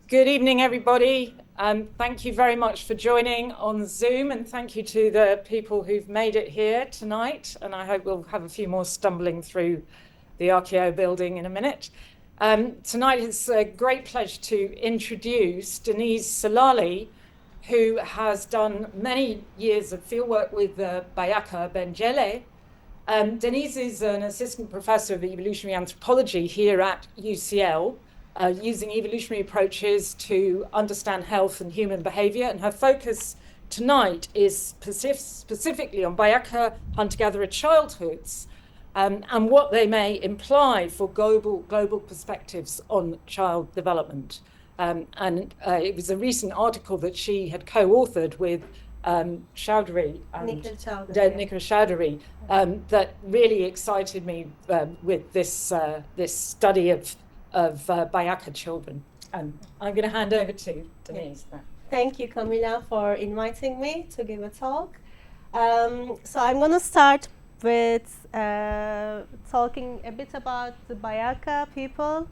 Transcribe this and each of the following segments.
Good evening, everybody. Thank you very much for joining on Zoom, and thank you to the people who've made it here tonight. And I hope we'll have a few more stumbling through the RKO building in a minute. Tonight it's a great pleasure to introduce Deniz Salali, who has done many years of fieldwork with BaYaka Benjele. Deniz is an assistant professor of evolutionary anthropology here at UCL, using evolutionary approaches to understand health and human behavior. And her focus tonight is specifically on BaYaka hunter-gatherer childhoods and what they may imply for global perspectives on child development. It was a recent article that she had co-authored with Childrearing that really excited me with this study of BaYaka children. I'm going to hand over to Deniz. Thank you, Camila, for inviting me to give a talk. So I'm going to start with talking a bit about the BaYaka people.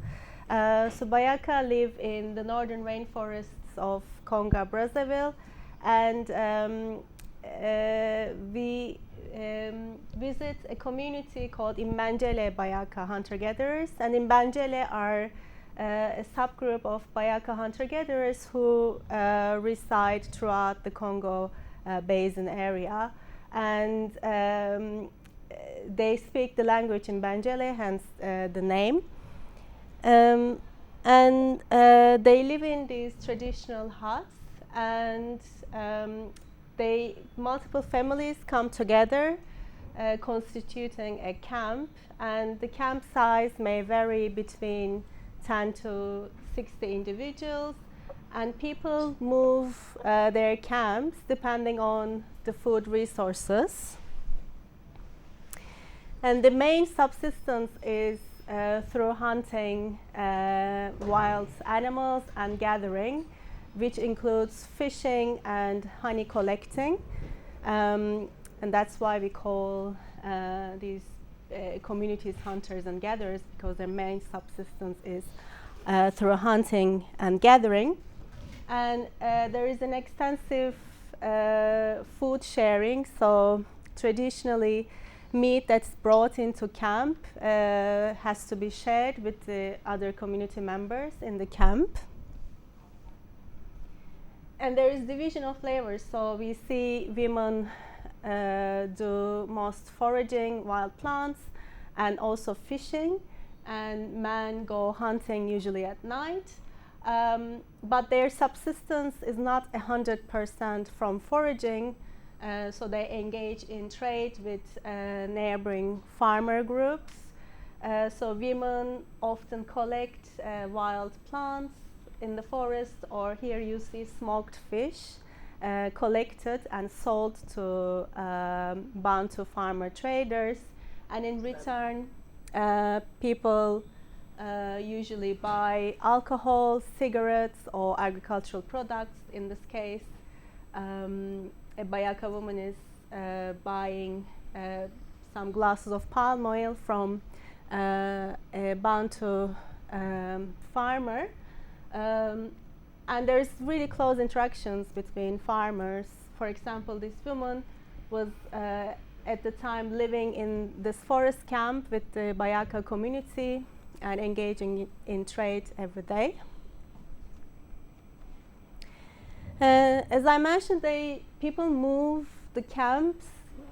So BaYaka live in the northern rainforests of Congo, Brazzaville, and we visit a community called Imbanjele BaYaka hunter-gatherers, and Imbanjele are a subgroup of BaYaka hunter-gatherers who reside throughout the Congo basin area, and they speak the language Imbanjele, hence the name. They live in these traditional huts, and multiple families come together, constituting a camp, and the camp size may vary between 10 to 60 individuals, and people move their camps depending on the food resources. And the main subsistence is through hunting wild animals and gathering, which includes fishing and honey collecting. And that's why we call these communities hunters and gatherers, because their main subsistence is through hunting and gathering. And there is an extensive food sharing. So traditionally, meat that's brought into camp has to be shared with the other community members in the camp. And there is division of labor, so we see women do most foraging, wild plants, and also fishing, and men go hunting usually at night. But their subsistence is not 100% from foraging, so they engage in trade with neighboring farmer groups. So women often collect wild plants in the forest, or here you see smoked fish collected and sold to Bantu farmer traders, and in return people usually buy alcohol, cigarettes, or agricultural products. In this case, a BaYaka woman is buying some glasses of palm oil from a Bantu farmer. And there's really close interactions between farmers. For example, this woman was at the time living in this forest camp with the BaYaka community and engaging in trade every day. As I mentioned, people move the camps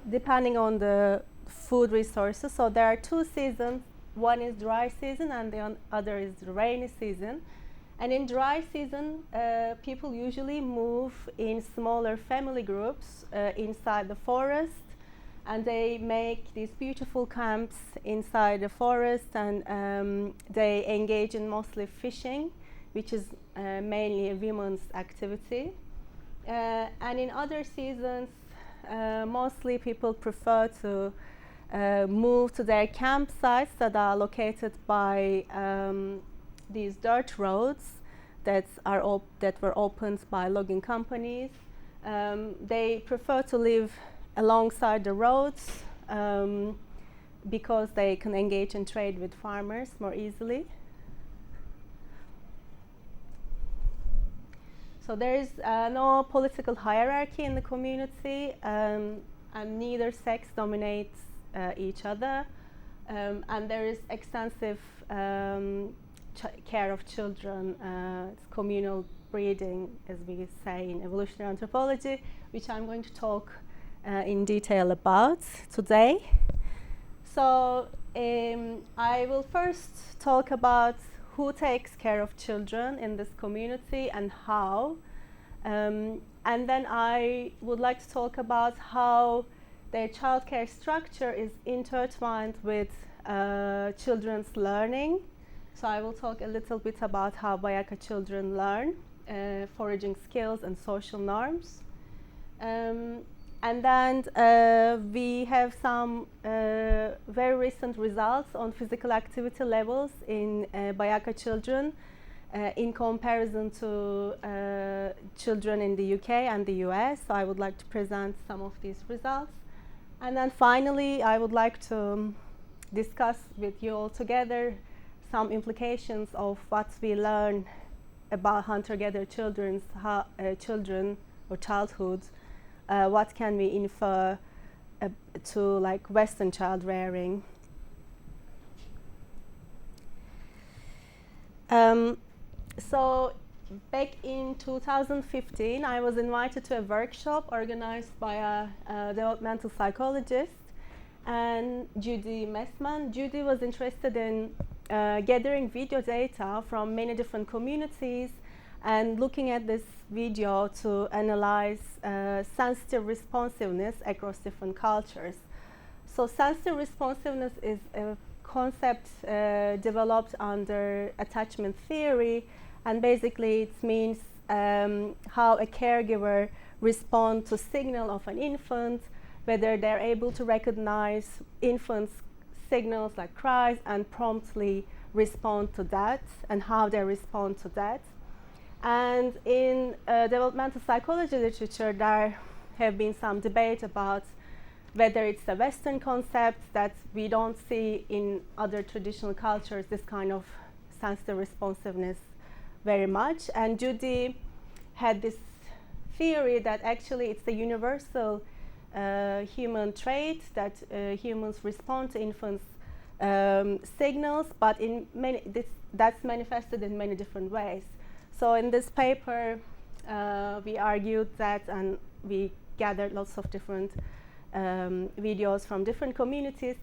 depending on the food resources. So there are two seasons. One is dry season and the other is the rainy season. And in dry season, people usually move in smaller family groups inside the forest, and they make these beautiful camps inside the forest, and they engage in mostly fishing, which is mainly a women's activity. And in other seasons, mostly people prefer to move to their campsites that are located by these dirt roads that were opened by logging companies. They prefer to live alongside the roads because they can engage in trade with farmers more easily. So there is no political hierarchy in the community, and neither sex dominates each other, and there is extensive care of children. It's communal breeding, as we say in evolutionary anthropology, which I'm going to talk in detail about today. So I will first talk about who takes care of children in this community and how. And then I would like to talk about how their childcare structure is intertwined with children's learning. So I will talk a little bit about how BaYaka children learn foraging skills and social norms. And then we have some very recent results on physical activity levels in BaYaka children in comparison to children in the UK and the US. So I would like to present some of these results. And then finally, I would like to discuss with you all together some implications of what we learn about hunter-gatherer children or childhood. What can we infer to like Western child rearing? So back in 2015, I was invited to a workshop organized by a developmental psychologist and Judy Messman. Judy was interested in gathering video data from many different communities and looking at this video to analyze sensitive responsiveness across different cultures. So sensitive responsiveness is a concept developed under attachment theory, and basically it means how a caregiver responds to signal of an infant, whether they're able to recognize infant's signals like cries and promptly respond to that, and how they respond to that. And in developmental psychology literature, there have been some debate about whether it's a Western concept that we don't see in other traditional cultures, this kind of sensitive responsiveness very much. And Judy had this theory that actually it's a universal human trait that humans respond to infants' signals, but that's manifested in many different ways. So in this paper, we argued that, and we gathered lots of different videos from different communities,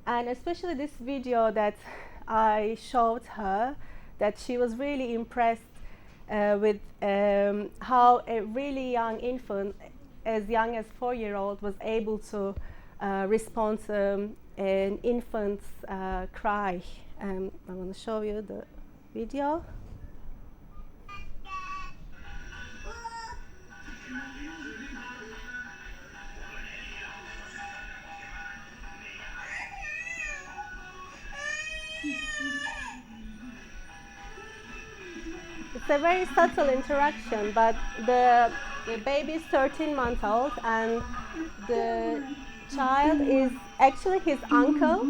and especially this video that I showed her, that she was really impressed with how a really young infant, as young as 4-year-old, was able to respond to an infant's cry. I want to show you the video. It's a very subtle interaction, but the baby is 13 months old, and the child is actually his uncle.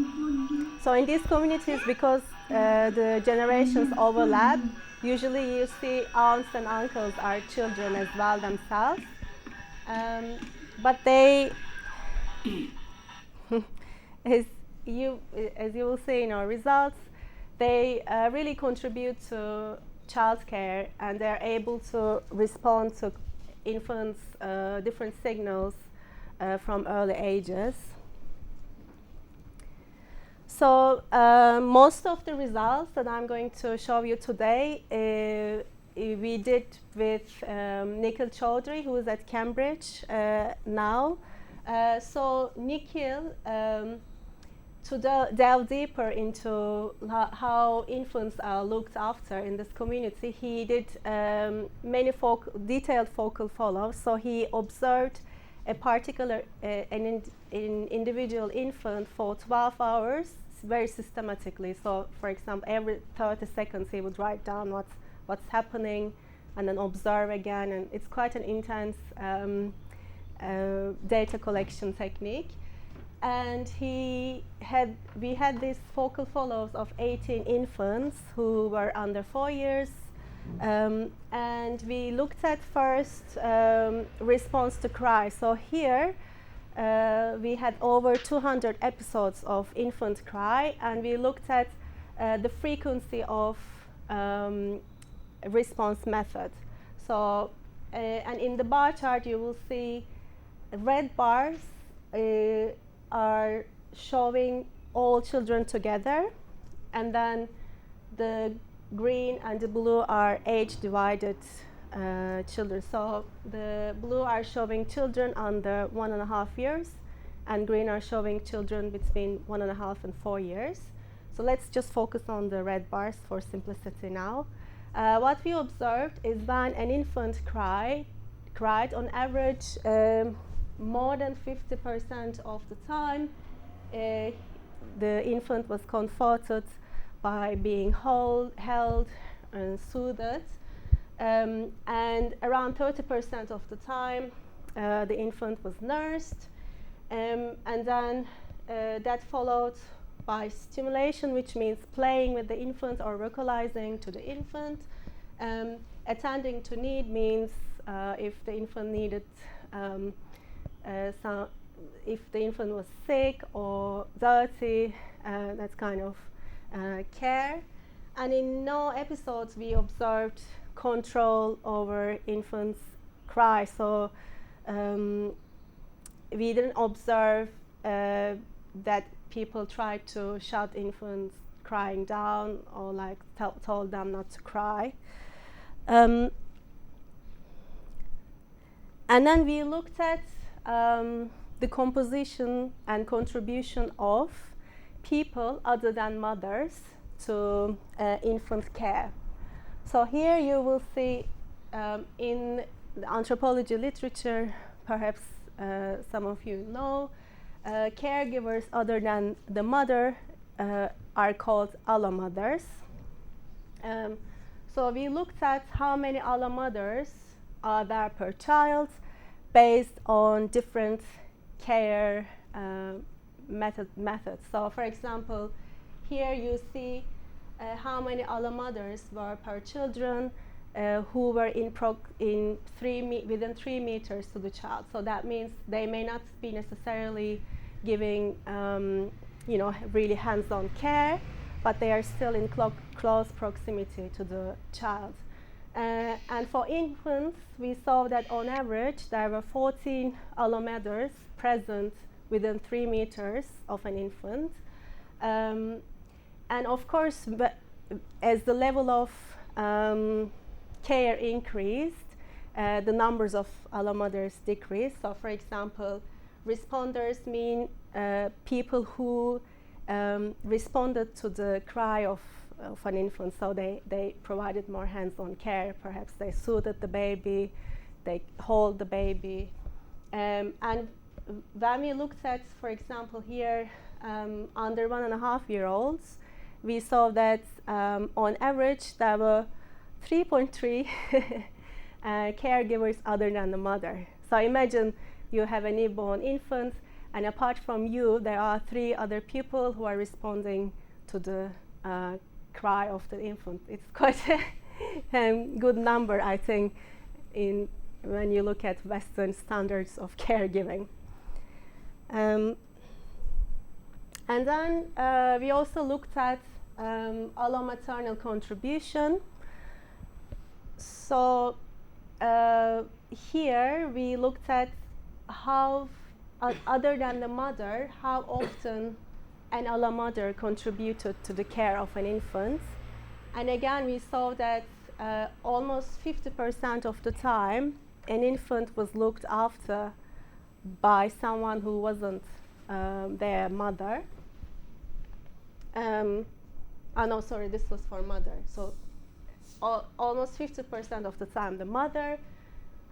So in these communities, because the generations overlap, usually you see aunts and uncles are children as well themselves. But they, as you will see in our results, they really contribute to childcare, and they're able to respond to infants' different signals from early ages. So most of the results that I'm going to show you today, we did with Nikhil Chaudhary, who is at Cambridge now. So Nikhil, to delve deeper into how infants are looked after in this community, he did many detailed focal follow-ups. So he observed a particular an individual infant for 12 hours very systematically. So, for example, every 30 seconds he would write down what's happening and then observe again. And it's quite an intense data collection technique. And we had these focal follows of 18 infants who were under 4 years, and and we looked at first response to cry. So here we had over 200 episodes of infant cry, and we looked at the frequency of response method. So, and in the bar chart you will see red bars are showing all children together, and then the green and the blue are age-divided children. So the blue are showing children under 1.5 years, and green are showing children between 1.5 and 4 years. So let's just focus on the red bars for simplicity now. What we observed is when an infant cried on average more than 50% of the time, the infant was comforted by being held and soothed, and around 30% of the time the infant was nursed, and then that followed by stimulation, which means playing with the infant or vocalizing to the infant. Attending to need means if the infant needed if the infant was sick or dirty, that's kind of care. And in no episodes we observed control over infants' cry. So we didn't observe that people tried to shut infants crying down or like told them not to cry. And then we looked at the composition and contribution of people other than mothers to infant care. So here you will see in the anthropology literature, perhaps some of you know, caregivers other than the mother are called allomothers. So we looked at how many allomothers are there per child based on different care methods. So for example, here you see how many allomothers were per children who were within 3 meters to the child. So that means they may not be necessarily giving really hands-on care, but they are still in close proximity to the child. And for infants, we saw that on average there were 14 allomothers present within 3 meters of an infant. And of course, as the level of care increased, the numbers of allomothers decreased. So for example, responders mean people who responded to the cry of an infant, so they provided more hands-on care. Perhaps they soothed the baby, they hold the baby. And when we looked at, for example, here, under 1.5-year-olds, we saw that on average there were 3.3 caregivers other than the mother. So imagine you have a newborn infant, and apart from you, there are 3 other people who are responding to the cry of the infant. It's quite a good number, I think, when you look at Western standards of caregiving. And then we also looked at allomaternal contribution. So here we looked at how, other than the mother, how often an allomother contributed to the care of an infant. And again, we saw that almost 50% of the time, an infant was looked after by someone who wasn't their mother. No, sorry, this was for mother. So almost 50% of the time the mother,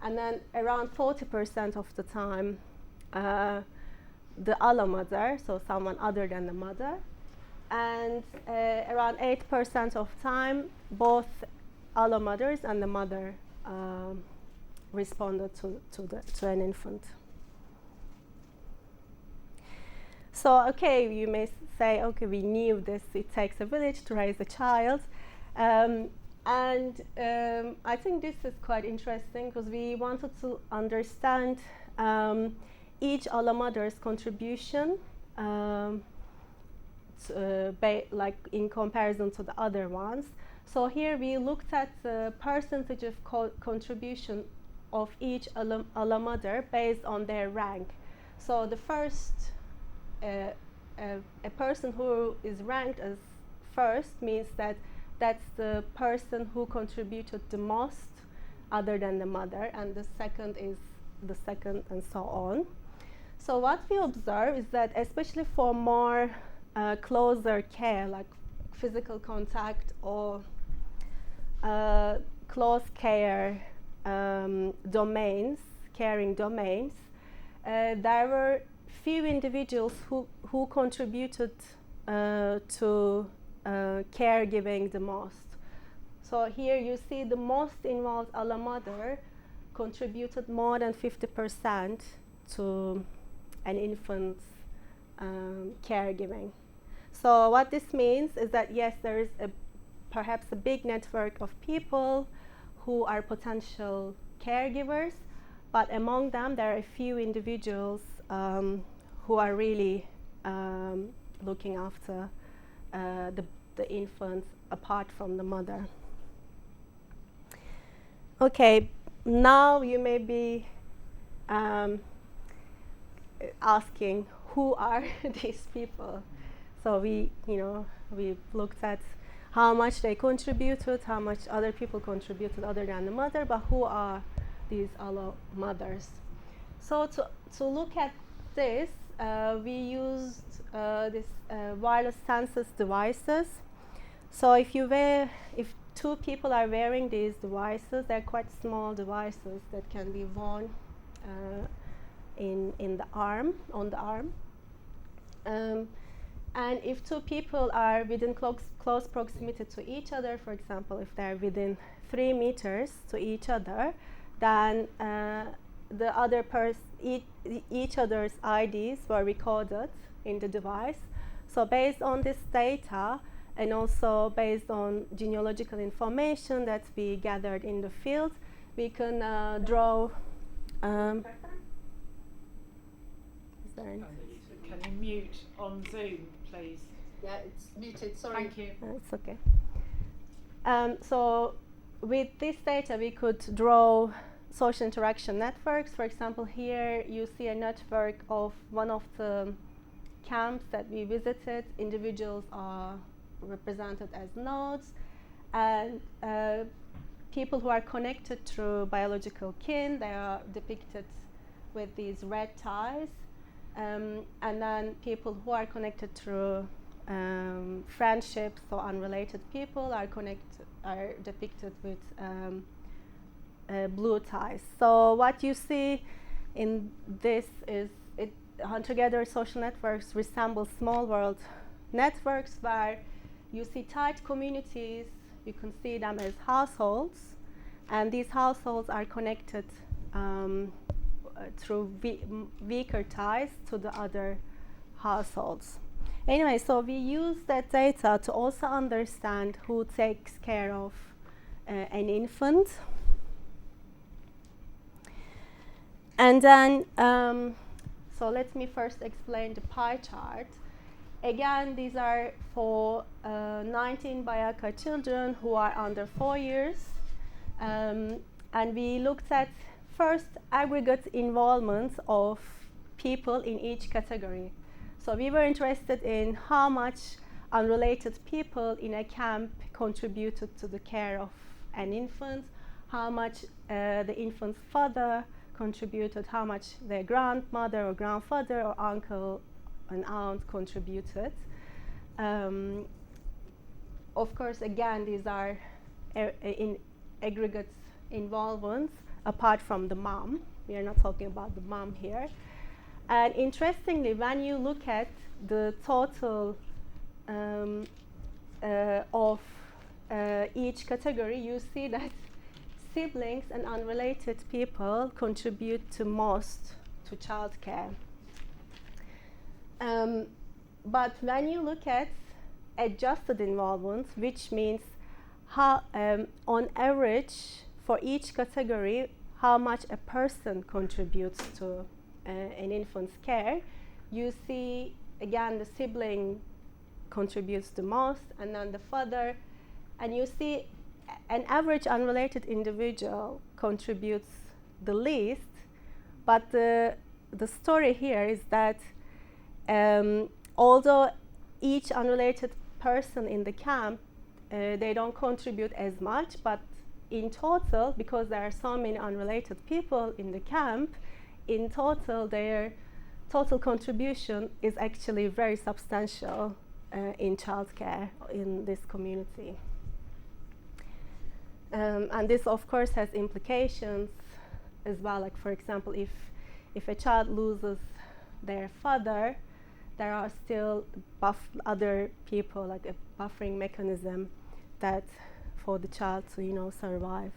and then around 40% of the time the allomother, so someone other than the mother, and around 8% of time both allomothers and the mother responded to an infant. So, okay, you may say, okay, we knew this, it takes a village to raise a child. And I think this is quite interesting because we wanted to understand each Allomother's contribution like in comparison to the other ones. So here we looked at the percentage of contribution of each Allomother based on their rank. So the first, a person who is ranked as first means that that's the person who contributed the most other than the mother, and the second is the second, and so on. So what we observe is that especially for more closer care, like physical contact or close care domains, caring domains, there were few individuals who contributed to caregiving the most. So here you see the most involved Allomother contributed more than 50% to an infant's caregiving. So what this means is that yes, there is perhaps a big network of people who are potential caregivers, but among them there are a few individuals who are really looking after the infant apart from the mother. Okay, now you may be asking, who are these people? So we looked at how much they contributed, how much other people contributed other than the mother, but who are these Allomothers? So to look at this, we used this wireless census devices. So if two people are wearing these devices, they're quite small devices that can be worn on the arm. And if two people are within close proximity to each other, for example, if they're within 3 meters to each other, then the other each other's IDs were recorded in the device. So based on this data, and also based on genealogical information that we gathered in the field, we can draw. Is there any? Can you mute on Zoom, please? Yeah, it's muted, sorry. Thank you. It's okay. So with this data, we could draw social interaction networks. For example, here you see a network of one of the camps that we visited. Individuals are represented as nodes, and people who are connected through biological kin, they are depicted with these red ties. And then people who are connected through friendships or unrelated people are depicted with blue ties. So what you see in this is hunter-gatherer social networks resemble small world networks where you see tight communities. You can see them as households, and these households are connected through weaker ties to the other households. Anyway, so we use that data to also understand who takes care of an infant. And then, so let me first explain the pie chart. Again, these are for 19 BaYaka children who are under 4 years. And we looked at first aggregate involvement of people in each category. So we were interested in how much unrelated people in a camp contributed to the care of an infant, how much the infant's father contributed, how much their grandmother or grandfather or uncle and aunt contributed. Of course, again, these are in aggregate involvements apart from the mom. We are not talking about the mom here. And interestingly, when you look at the total of each category, you see that siblings and unrelated people contribute to most to childcare. But when you look at adjusted involvement, which means how, on average, for each category, how much a person contributes to an infant's care. You see, again, the sibling contributes the most, and then the father, and you see an average unrelated individual contributes the least. But the story here is that although each unrelated person in the camp, they don't contribute as much, but in total, because there are so many unrelated people in the camp, in total their total contribution is actually very substantial in childcare in this community. And this, of course, has implications as well. Like, for example, if a child loses their father, there are still other people, like a buffering mechanism that for the child to, you know, survive.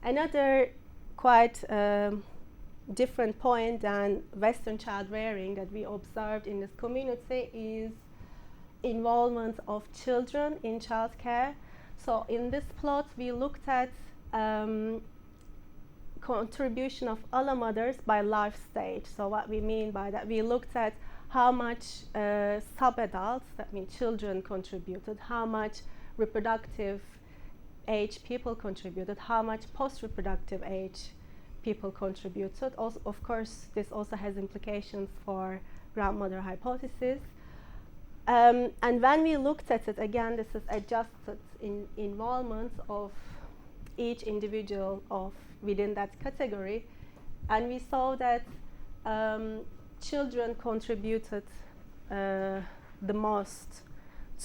Another quite different point than Western child rearing that we observed in this community is involvement of children in childcare. So in this plot, we looked at contribution of allomothers by life stage. So what we mean by that, we looked at how much sub-adults, that means children, contributed, how much reproductive age people contributed, how much post-reproductive age people contributed. Also, of course, this also has implications for grandmother hypothesis. And when we looked at it, again, this is adjusted in involvement of each individual within that category, and we saw that children contributed the most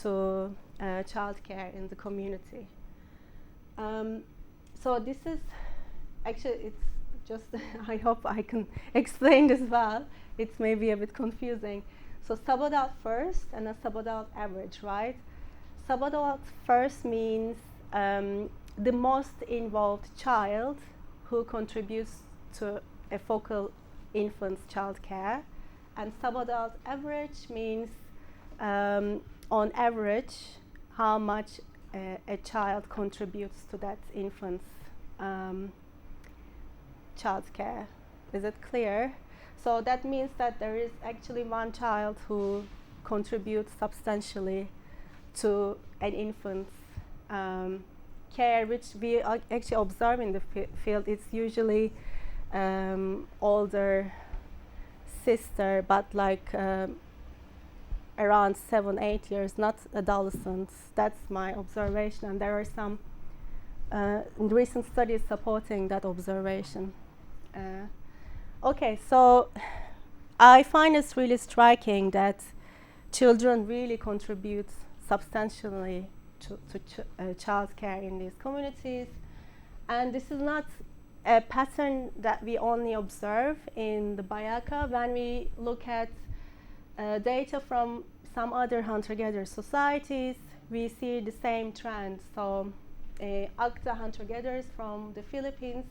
to childcare in the community. So this is actually, it's just I hope I can explain this well. It's maybe a bit confusing. So subadult first and a subadult average, right? Subadult first means the most involved child who contributes to a focal infant's child care. And subadult average means on average how much a child contributes to that infant's child care. Is it clear? So that means that there is actually one child who contributes substantially to an infant's care, which we actually observe in the field. It's usually older sister, but like around 7-8 years, not adolescents. That's my observation, and there are some recent studies supporting that observation. Okay, so I find it's really striking that children really contribute substantially to child care in these communities. And this is not a pattern that we only observe in the BaYaka. When we look at data from some other hunter-gatherer societies, we see the same trend. So ACTA hunter-gatherers from the Philippines,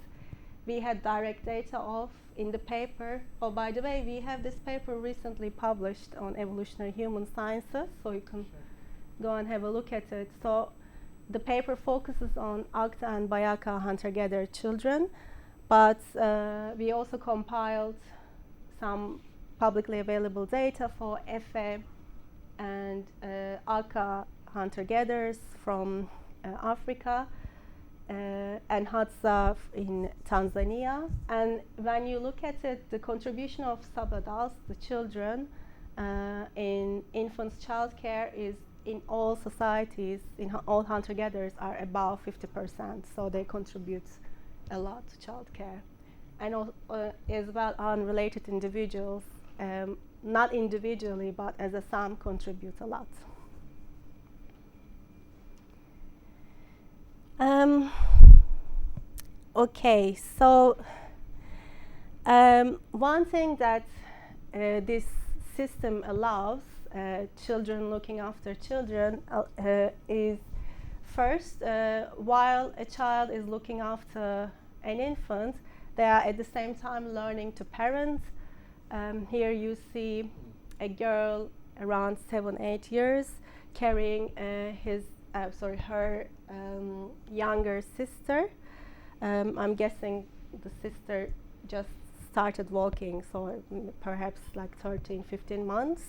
we had direct data of in the paper. Oh, by the way, we have this paper recently published on evolutionary human sciences, so you can go and have a look at it. So the paper focuses on ACTA and BaYaka hunter-gatherer children, but we also compiled some publicly available data for FA and ACA hunter-gatherers from Africa, and Hadza in Tanzania. And when you look at it, the contribution of sub-adults, the children, in infants' child care is in all societies, in all hunter-gatherers, are above 50%. So they contribute a lot to child care. And as well, unrelated individuals, not individually, but as a sum, contribute a lot. Okay, so one thing that this system allows children looking after children is first, while a child is looking after an infant, they are at the same time learning to parent Here you see a girl around 7-8 years carrying her younger sister. I'm guessing the sister just started walking, so perhaps like 13-15 months.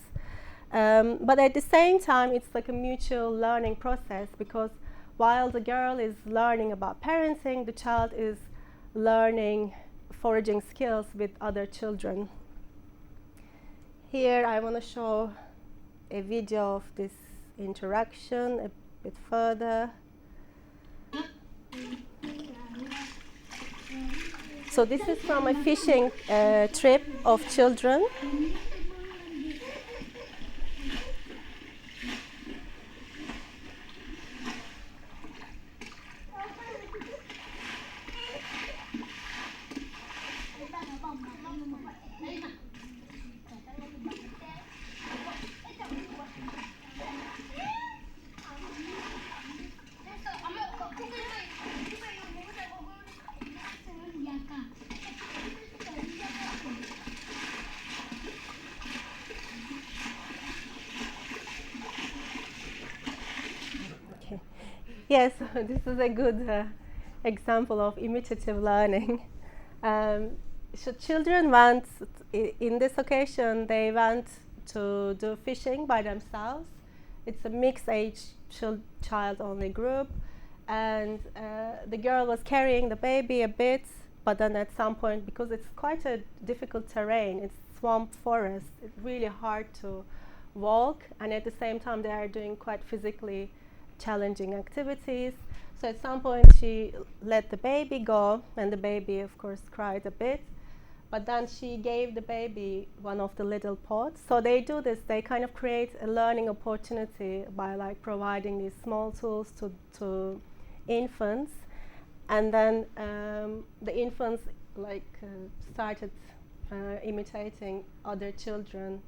But at the same time, it's like a mutual learning process, because while the girl is learning about parenting, the child is learning foraging skills with other children. Here I want to show a video of this interaction a bit further. So this is from a fishing trip of children. Yes, this is a good example of imitative learning. So children went, in this occasion, they went to do fishing by themselves. It's a mixed age child-only group, and the girl was carrying the baby a bit, but then at some point, because it's quite a difficult terrain, it's swamp forest, it's really hard to walk, and at the same time they are doing quite physically challenging activities. So at some point she let the baby go, and the baby of course cried a bit, but then she gave the baby one of the little pots. So they do this, they kind of create a learning opportunity by like providing these small tools to infants, and then the infants started imitating other children,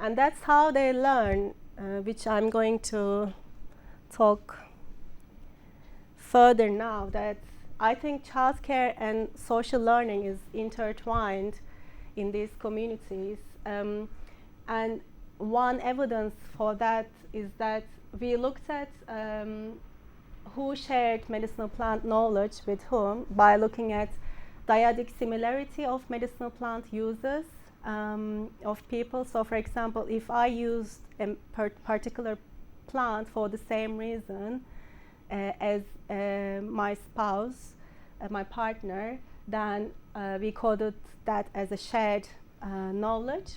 and that's how they learn, which I'm going to talk further now. That I think childcare and social learning is intertwined in these communities, and one evidence for that is that we looked at who shared medicinal plant knowledge with whom by looking at dyadic similarity of medicinal plant uses of people. So for example, if I used a particular plant for the same reason as my spouse, my partner, then we coded that as a shared knowledge.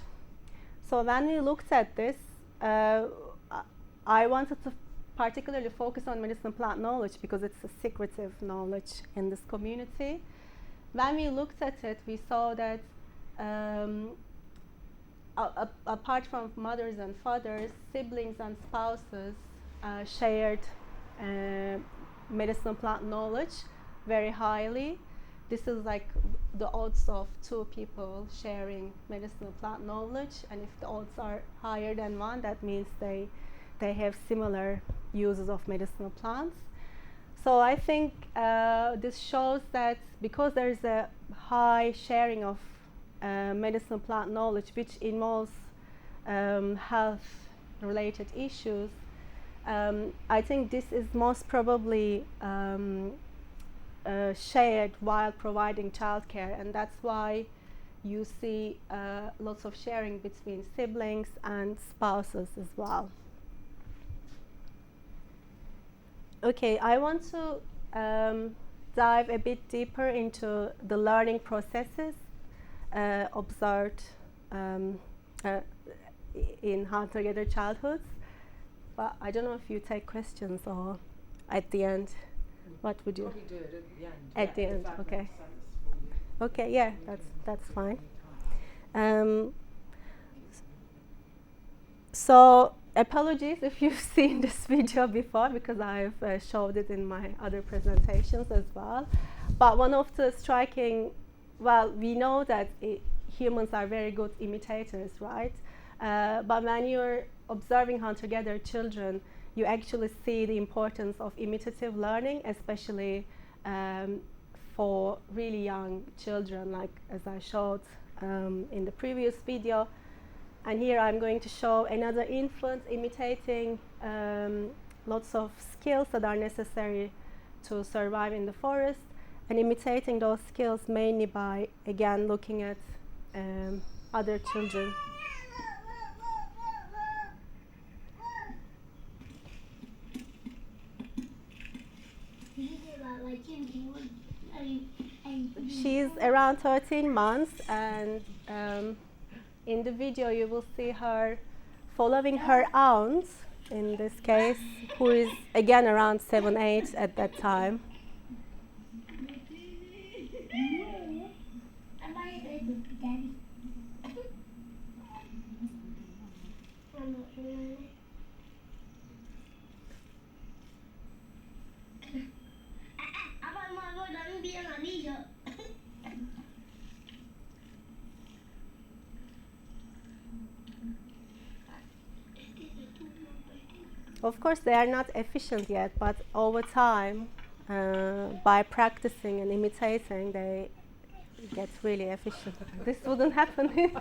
So when we looked at this, I wanted to particularly focus on medicinal plant knowledge because it's a secretive knowledge in this community. When we looked at it, we saw that apart from mothers and fathers, siblings and spouses shared medicinal plant knowledge very highly. This is like the odds of two people sharing medicinal plant knowledge, and if the odds are higher than one, that means they have similar uses of medicinal plants. So I think this shows that because there is a high sharing of medicinal plant knowledge, which involves health-related issues, I think this is most probably shared while providing childcare, and that's why you see lots of sharing between siblings and spouses as well. Okay, I want to dive a bit deeper into the learning processes observed in hunter-gatherer childhoods. But I don't know if you take questions or at the end. What would you? Probably do it at the end. At the end, that okay. makes sense for you. Okay, yeah, that's fine. So apologies if you've seen this video before, because I've showed it in my other presentations as well. But one of the striking, well, we know that humans are very good imitators, right? But when you're observing hunter-gatherer children, you actually see the importance of imitative learning, especially for really young children, like as I showed in the previous video. And here I'm going to show another infant imitating lots of skills that are necessary to survive in the forest, and imitating those skills mainly by, again, looking at other children. She's around 13 months, and in the video you will see her following her aunt, in this case, who is again around 7-8 at that time. Of course, they are not efficient yet, but over time, by practicing and imitating, they get really efficient. This wouldn't happen.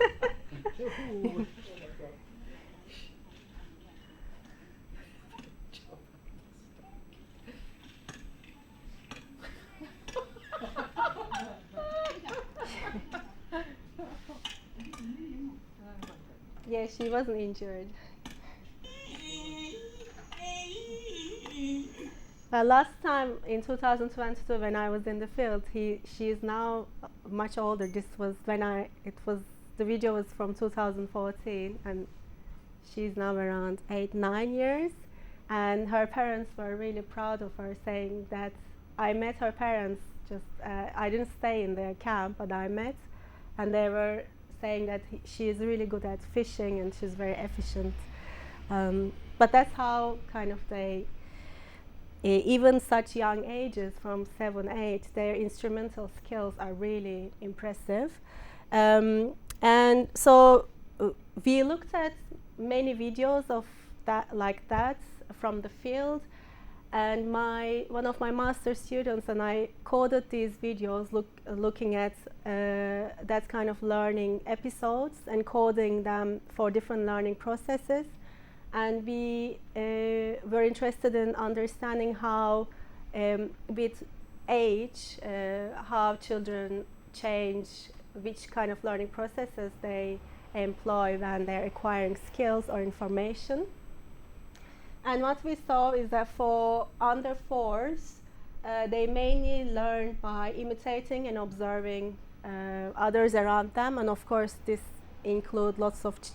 Yeah, she wasn't injured. Last time in 2022, when I was in the field, she is now much older. This was the video was from 2014, and she's now around 8-9 years. And her parents were really proud of her, saying that I met her parents. I didn't stay in their camp, but I met, and they were saying that she is really good at fishing and she's very efficient. But that's how kind of even such young ages, from 7-8, their instrumental skills are really impressive. And so we looked at many videos of that, like that, from the field. And one of my master students and I coded these videos looking at that kind of learning episodes and coding them for different learning processes. And we were interested in understanding how, with age, how children change, which kind of learning processes they employ when they're acquiring skills or information. And what we saw is that for under 4s, they mainly learn by imitating and observing others around them. And of course, this includes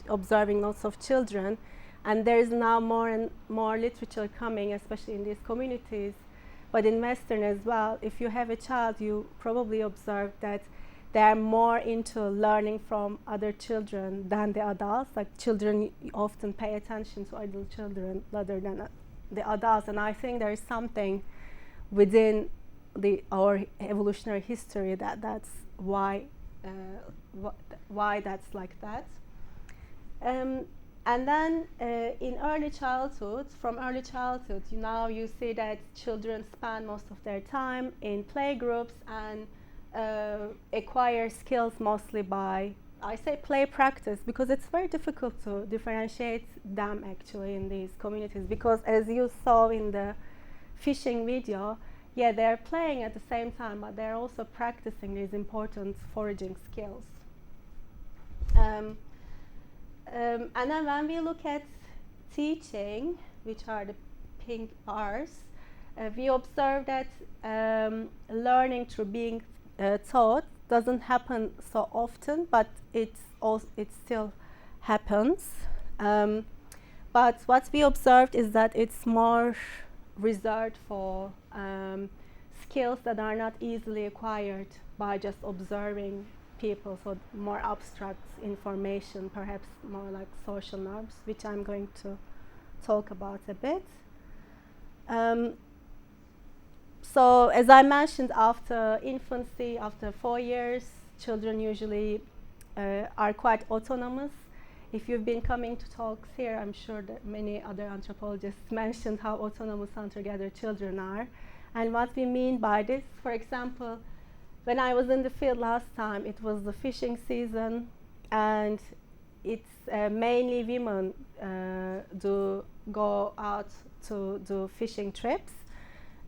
observing lots of children. And there is now more and more literature coming, especially in these communities, but in Western as well. If you have a child, you probably observe that they are more into learning from other children than the adults. Like, children often pay attention to adult children rather than the adults. And I think there is something within our evolutionary history that's why that's like that. And then in early childhood, from early childhood, now you see that children spend most of their time in playgroups and acquire skills mostly by, I say, play practice, because it's very difficult to differentiate them actually in these communities, because as you saw in the fishing video, yeah, they're playing at the same time, but they're also practicing these important foraging skills. And then when we look at teaching, which are the pink bars, we observe that learning through being taught doesn't happen so often, but it still happens. But what we observed is that it's more reserved for skills that are not easily acquired by just observing people, so more abstract information, perhaps more like social norms, which I'm going to talk about a bit. So as I mentioned, after infancy, after 4 years, children usually are quite autonomous. If you've been coming to talks here, I'm sure that many other anthropologists mentioned how autonomous hunter-gatherer children are. And what we mean by this, for example, when I was in the field last time, it was the fishing season, and it's mainly women do go out to do fishing trips.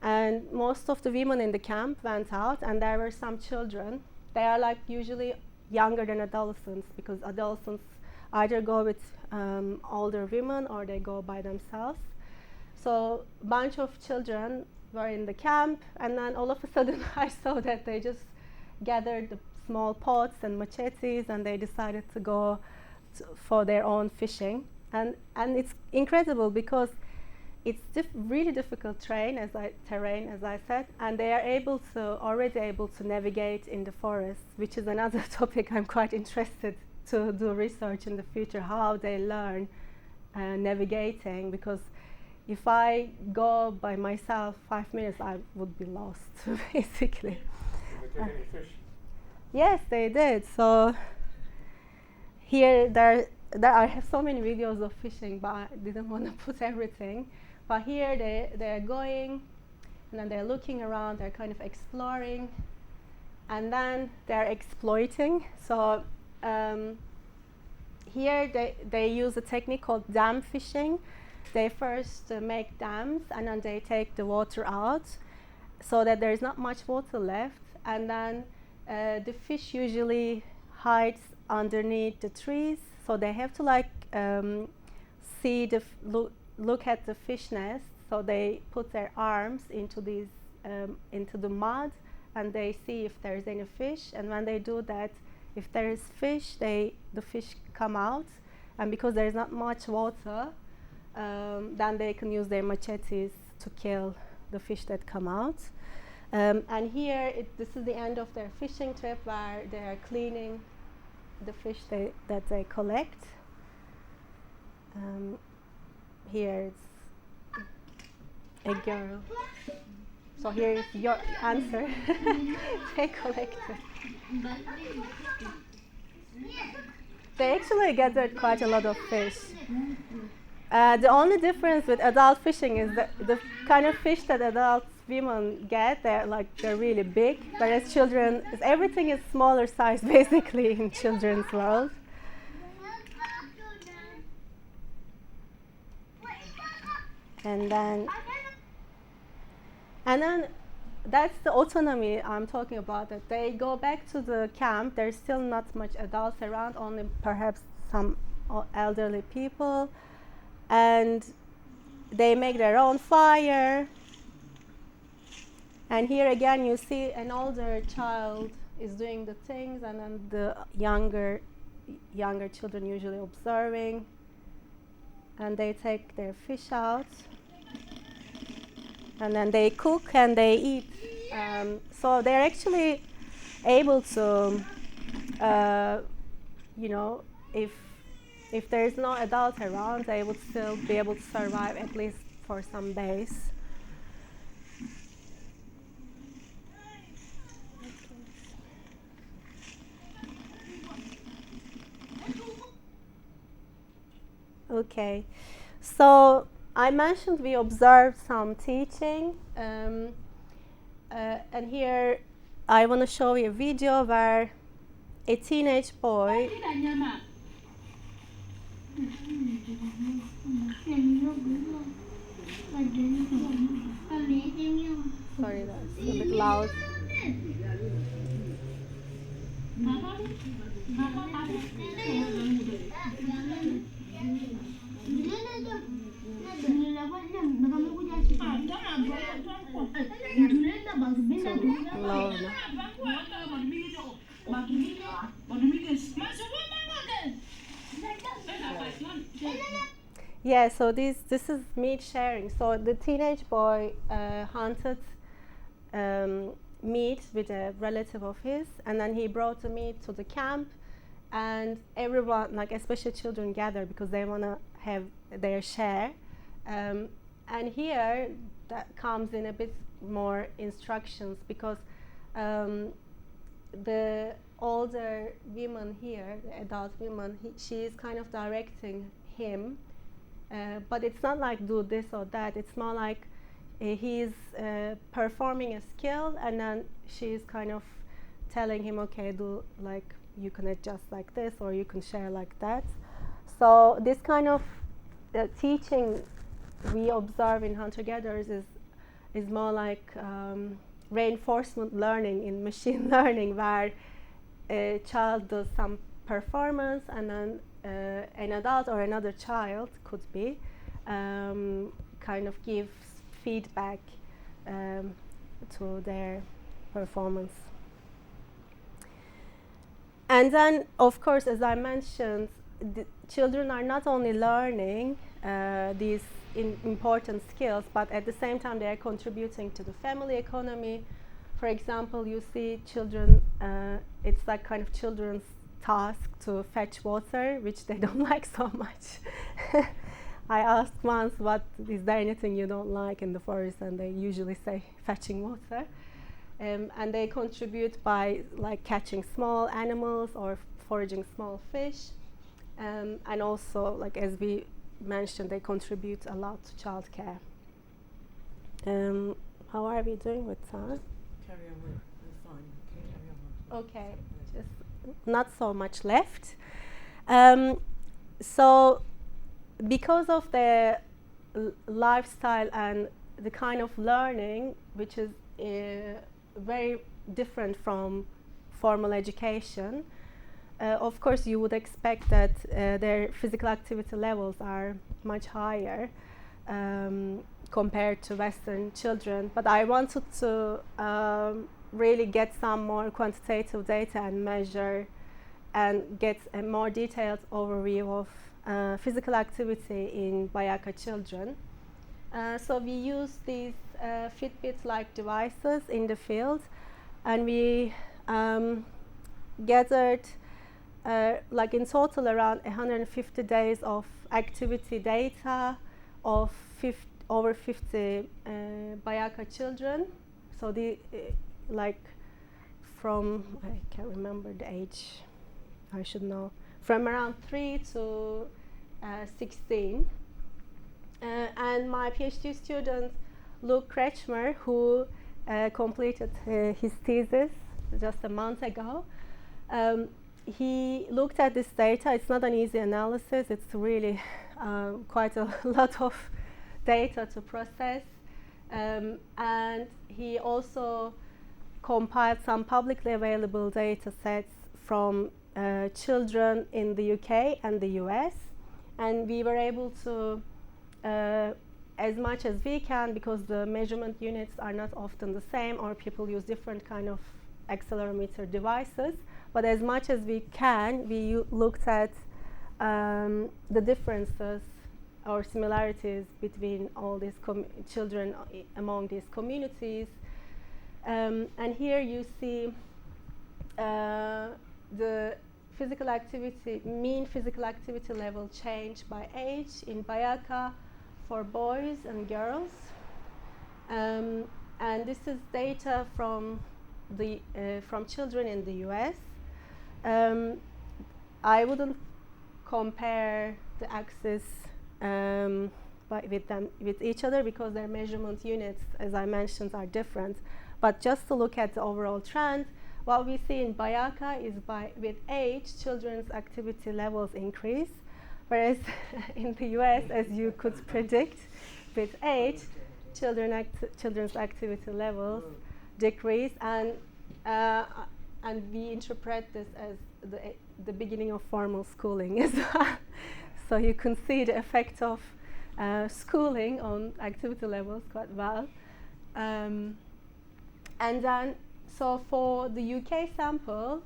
And most of the women in the camp went out, and there were some children. They are like usually younger than adolescents, because adolescents either go with older women or they go by themselves. So a bunch of children were in the camp, and then all of a sudden I saw that they just gathered the small pots and machetes, and they decided to go for their own fishing. And it's incredible because it's really difficult terrain, as I said, and they are already able to navigate in the forest, which is another topic I'm quite interested to do research in the future, how they learn navigating, because if I go by myself 5 minutes, I would be lost, basically. Did they take any fish? Yes, they did. So here, I have so many videos of fishing, but I didn't want to put everything. But here they're going, and then they're looking around, they're kind of exploring, and then they're exploiting. So here they use a technique called dam fishing. They first make dams, and then they take the water out so that there is not much water left, and then the fish usually hides underneath the trees, so they have to see look at the fish nest. So they put their arms into the mud, and they see if there is any fish. And when they do that, if there is fish, the fish come out, and because there is not much water, then they can use their machetes to kill the fish that come out. And here, this is the end of their fishing trip, where they are cleaning the fish that they collect. Here it's a girl. So here is your answer. They collected. They actually gathered quite a lot of fish. The only difference with adult fishing is that the kind of fish that adult women get, they're really big, whereas children, everything is smaller size basically in children's world. And then that's the autonomy I'm talking about, that they go back to the camp. There's still not much adults around, only perhaps some elderly people, and they make their own fire. And here again you see an older child is doing the things, and then the younger children usually observing, and they take their fish out, and then they cook and they eat. So they're actually able to, if there is no adult around, they would still be able to survive at least for some days. Okay, so I mentioned we observed some teaching, and here I want to show you a video where a teenage boy. Sorry, that's a bit loud. Yeah, so this is meat sharing. So the teenage boy hunted meat with a relative of his, and then he brought the meat to the camp, and everyone, especially children, gather because they want to have their share. And here that comes in a bit more instructions, because the older woman here, the adult woman, she is kind of directing him, but it's not like do this or that. It's more like he's performing a skill, and then she's kind of telling him, okay, do like you can adjust like this or you can share like that. So this kind of teaching we observe in hunter-gatherers is more like reinforcement learning in machine learning, where a child does some performance and then an adult or another child could be kind of gives feedback to their performance. And then, of course, as I mentioned, the children are not only learning these important skills, but at the same time they are contributing to the family economy. For example, you see children, it's like kind of children's task to fetch water, which they don't like so much. I asked once, is there anything you don't like in the forest? And they usually say fetching water. And they contribute by like catching small animals or foraging small fish. And also, like as we mentioned, they contribute a lot to childcare. How are we doing with time? Carry on with fine. Carry on. Okay, just not so much left. So because of the lifestyle and the kind of learning, which is very different from formal education, of course you would expect that their physical activity levels are much higher compared to Western children. But I wanted to really get some more quantitative data and measure and get a more detailed overview of physical activity in BaYaka children. So we use these Fitbit-like devices in the field, and we gathered like in total around 150 days of activity data of over 50 BaYaka children. So the like from, I can't remember the age, I should know, from around 3 to 16. And my PhD student, Luke Kretschmer, who completed his thesis just a month ago, he looked at this data. It's not an easy analysis. It's really quite a lot of data to process. And he also compiled some publicly available data sets from children in the UK and the US. And we were able to, as much as we can, because the measurement units are not often the same, or people use different kind of accelerometer devices, but as much as we can, we looked at the differences or similarities between all these children among these communities. And here you see the physical activity, mean physical activity level change by age in BaYaka for boys and girls. And this is data from children in the US. I wouldn't compare the axes with each other because their measurement units, as I mentioned, are different. But just to look at the overall trend, what we see in BaYaka is with age, children's activity levels increase, whereas in the US, as you could predict, with age, children's activity levels decrease, and we interpret this as the beginning of formal schooling as well. So you can see the effect of schooling on activity levels quite well. And then, so for the UK sample,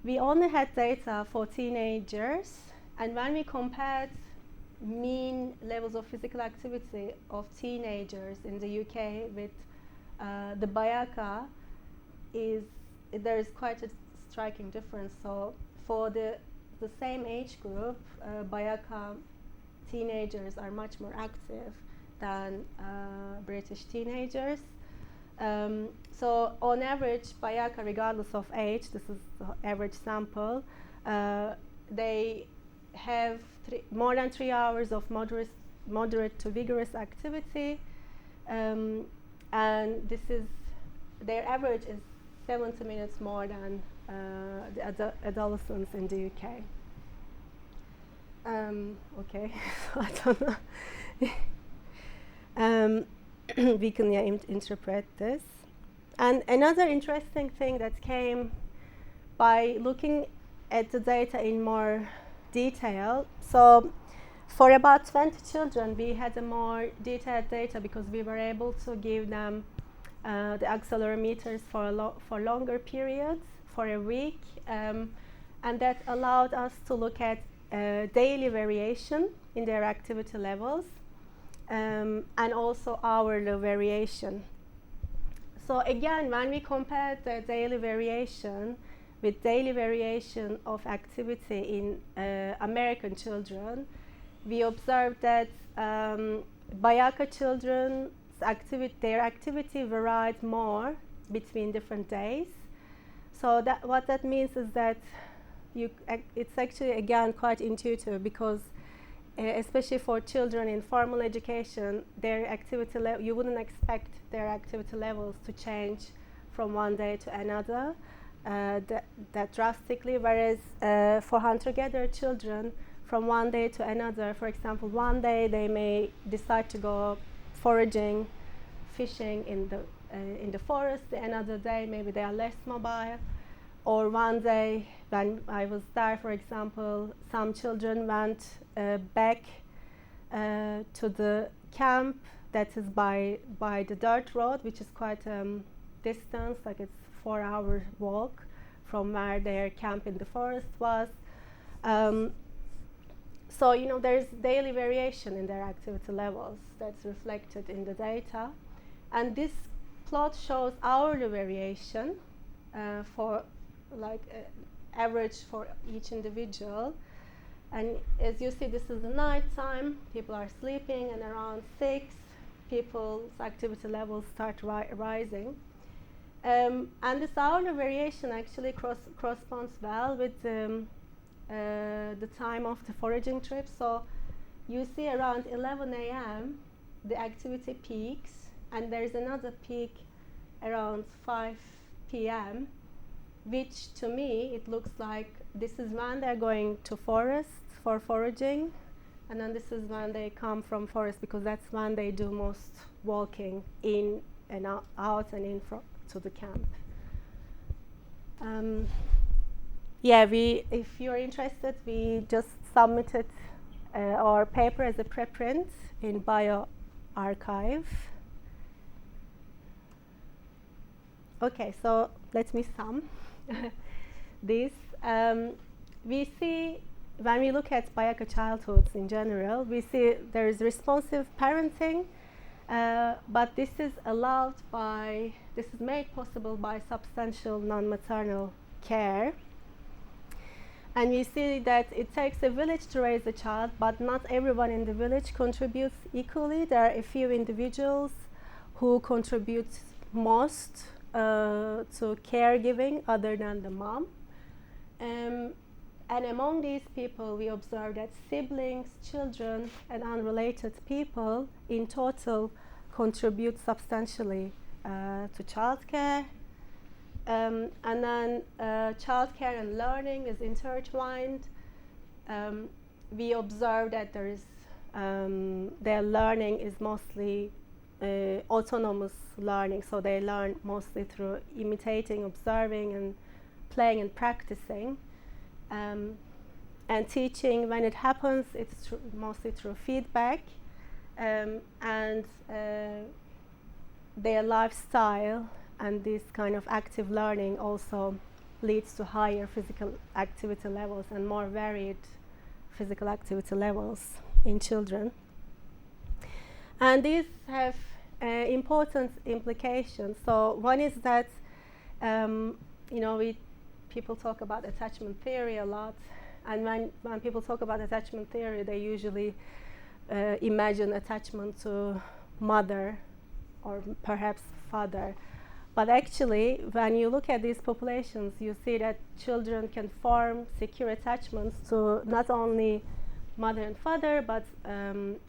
we only had data for teenagers, and when we compared mean levels of physical activity of teenagers in the UK with the BaYaka, there is quite a striking difference. So for the same age group, BaYaka teenagers are much more active than British teenagers. So on average, BaYaka, regardless of age, this is the average sample, they have more than 3 hours of moderate to vigorous activity, and this is, their average is 70 minutes more than the adolescents in the UK. Okay, so I don't know. We can interpret this. And another interesting thing that came by looking at the data in more detail. So for about 20 children, we had a more detailed data because we were able to give them the accelerometers for longer periods, for a week. And that allowed us to look at daily variation in their activity levels and also hourly variation. So again, when we compared the daily variation with daily variation of activity in American children, we observed that BaYaka children's their activity varied more between different days. So what that means is that it's actually, again, quite intuitive because especially for children in formal education, their activity you wouldn't expect their activity levels to change from one day to another that drastically, whereas for hunter-gatherer children, from one day to another, for example, one day they may decide to go foraging, fishing in the forest, another day maybe they are less mobile, or one day when I was there, for example, some children went back to the camp that is by the dirt road, which is quite distance, like it's 4-hour walk from where their camp in the forest was. So, you know, there's daily variation in their activity levels that's reflected in the data. And this plot shows hourly variation for average for each individual. And as you see, this is the night time, people are sleeping, and around 6, people's activity levels start rising. And this hourly variation actually corresponds well with the time of the foraging trip. So you see around 11 a.m. the activity peaks, and there's another peak around 5 p.m., which to me it looks like this is when they're going to forest for foraging, and then this is when they come from forest because that's when they do most walking in and out and in to the camp. Yeah, if you're interested, we just submitted our paper as a preprint in bioRxiv. Okay, so let me sum this. We see, when we look at BaYaka childhoods in general, we see there is responsive parenting, but this is made possible by substantial non-maternal care. And we see that it takes a village to raise a child, but not everyone in the village contributes equally. There are a few individuals who contribute most to caregiving other than the mom. And among these people, we observe that siblings, children, and unrelated people in total contribute substantially to childcare. And then childcare and learning is intertwined. We observe that there is their learning is mostly autonomous learning, so they learn mostly through imitating, observing, and playing and practicing. And teaching, when it happens, it's mostly through feedback. And their lifestyle and this kind of active learning also leads to higher physical activity levels and more varied physical activity levels in children. And these have important implications. So one is that, people talk about attachment theory a lot. And when people talk about attachment theory, they usually imagine attachment to mother or perhaps father. But actually, when you look at these populations, you see that children can form secure attachments to not only mother and father, but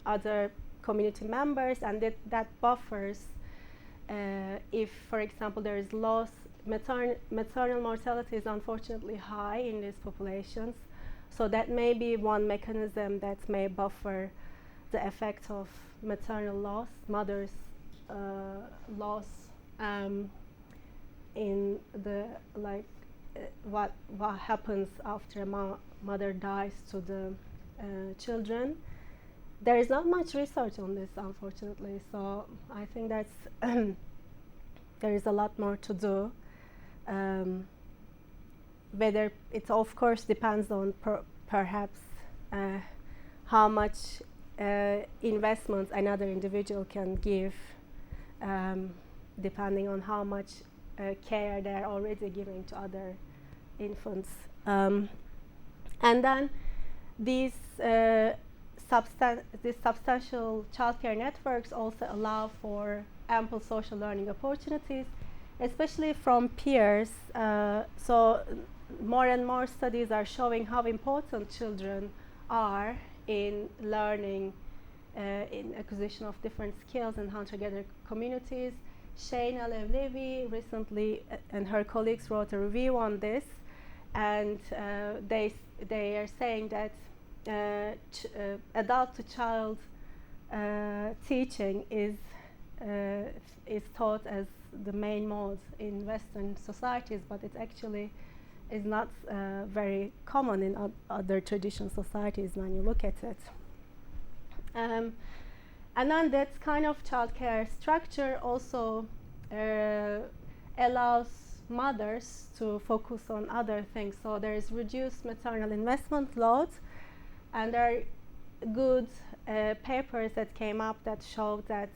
other community members, and that buffers if, for example, there is loss maternal mortality is unfortunately high in these populations. So that may be one mechanism that may buffer the effect of maternal loss, mother's loss, in the what happens after a mother dies to the children. There is not much research on this, unfortunately. So I think that's there is a lot more to do. Whether it of course depends on perhaps how much investment another individual can give, depending on how much care they're already giving to other infants. And then these substantial childcare networks also allow for ample social learning opportunities, especially from peers. So more and more studies are showing how important children are in learning, in acquisition of different skills in hunter-gatherer communities. Shane Alevlevi recently and her colleagues wrote a review on this, and they are saying that adult-to-child teaching is taught as the main mode in Western societies, but it actually is not very common in other traditional societies when you look at it. And then that kind of childcare structure also allows mothers to focus on other things. So there is reduced maternal investment load, and there are good papers that came up that showed that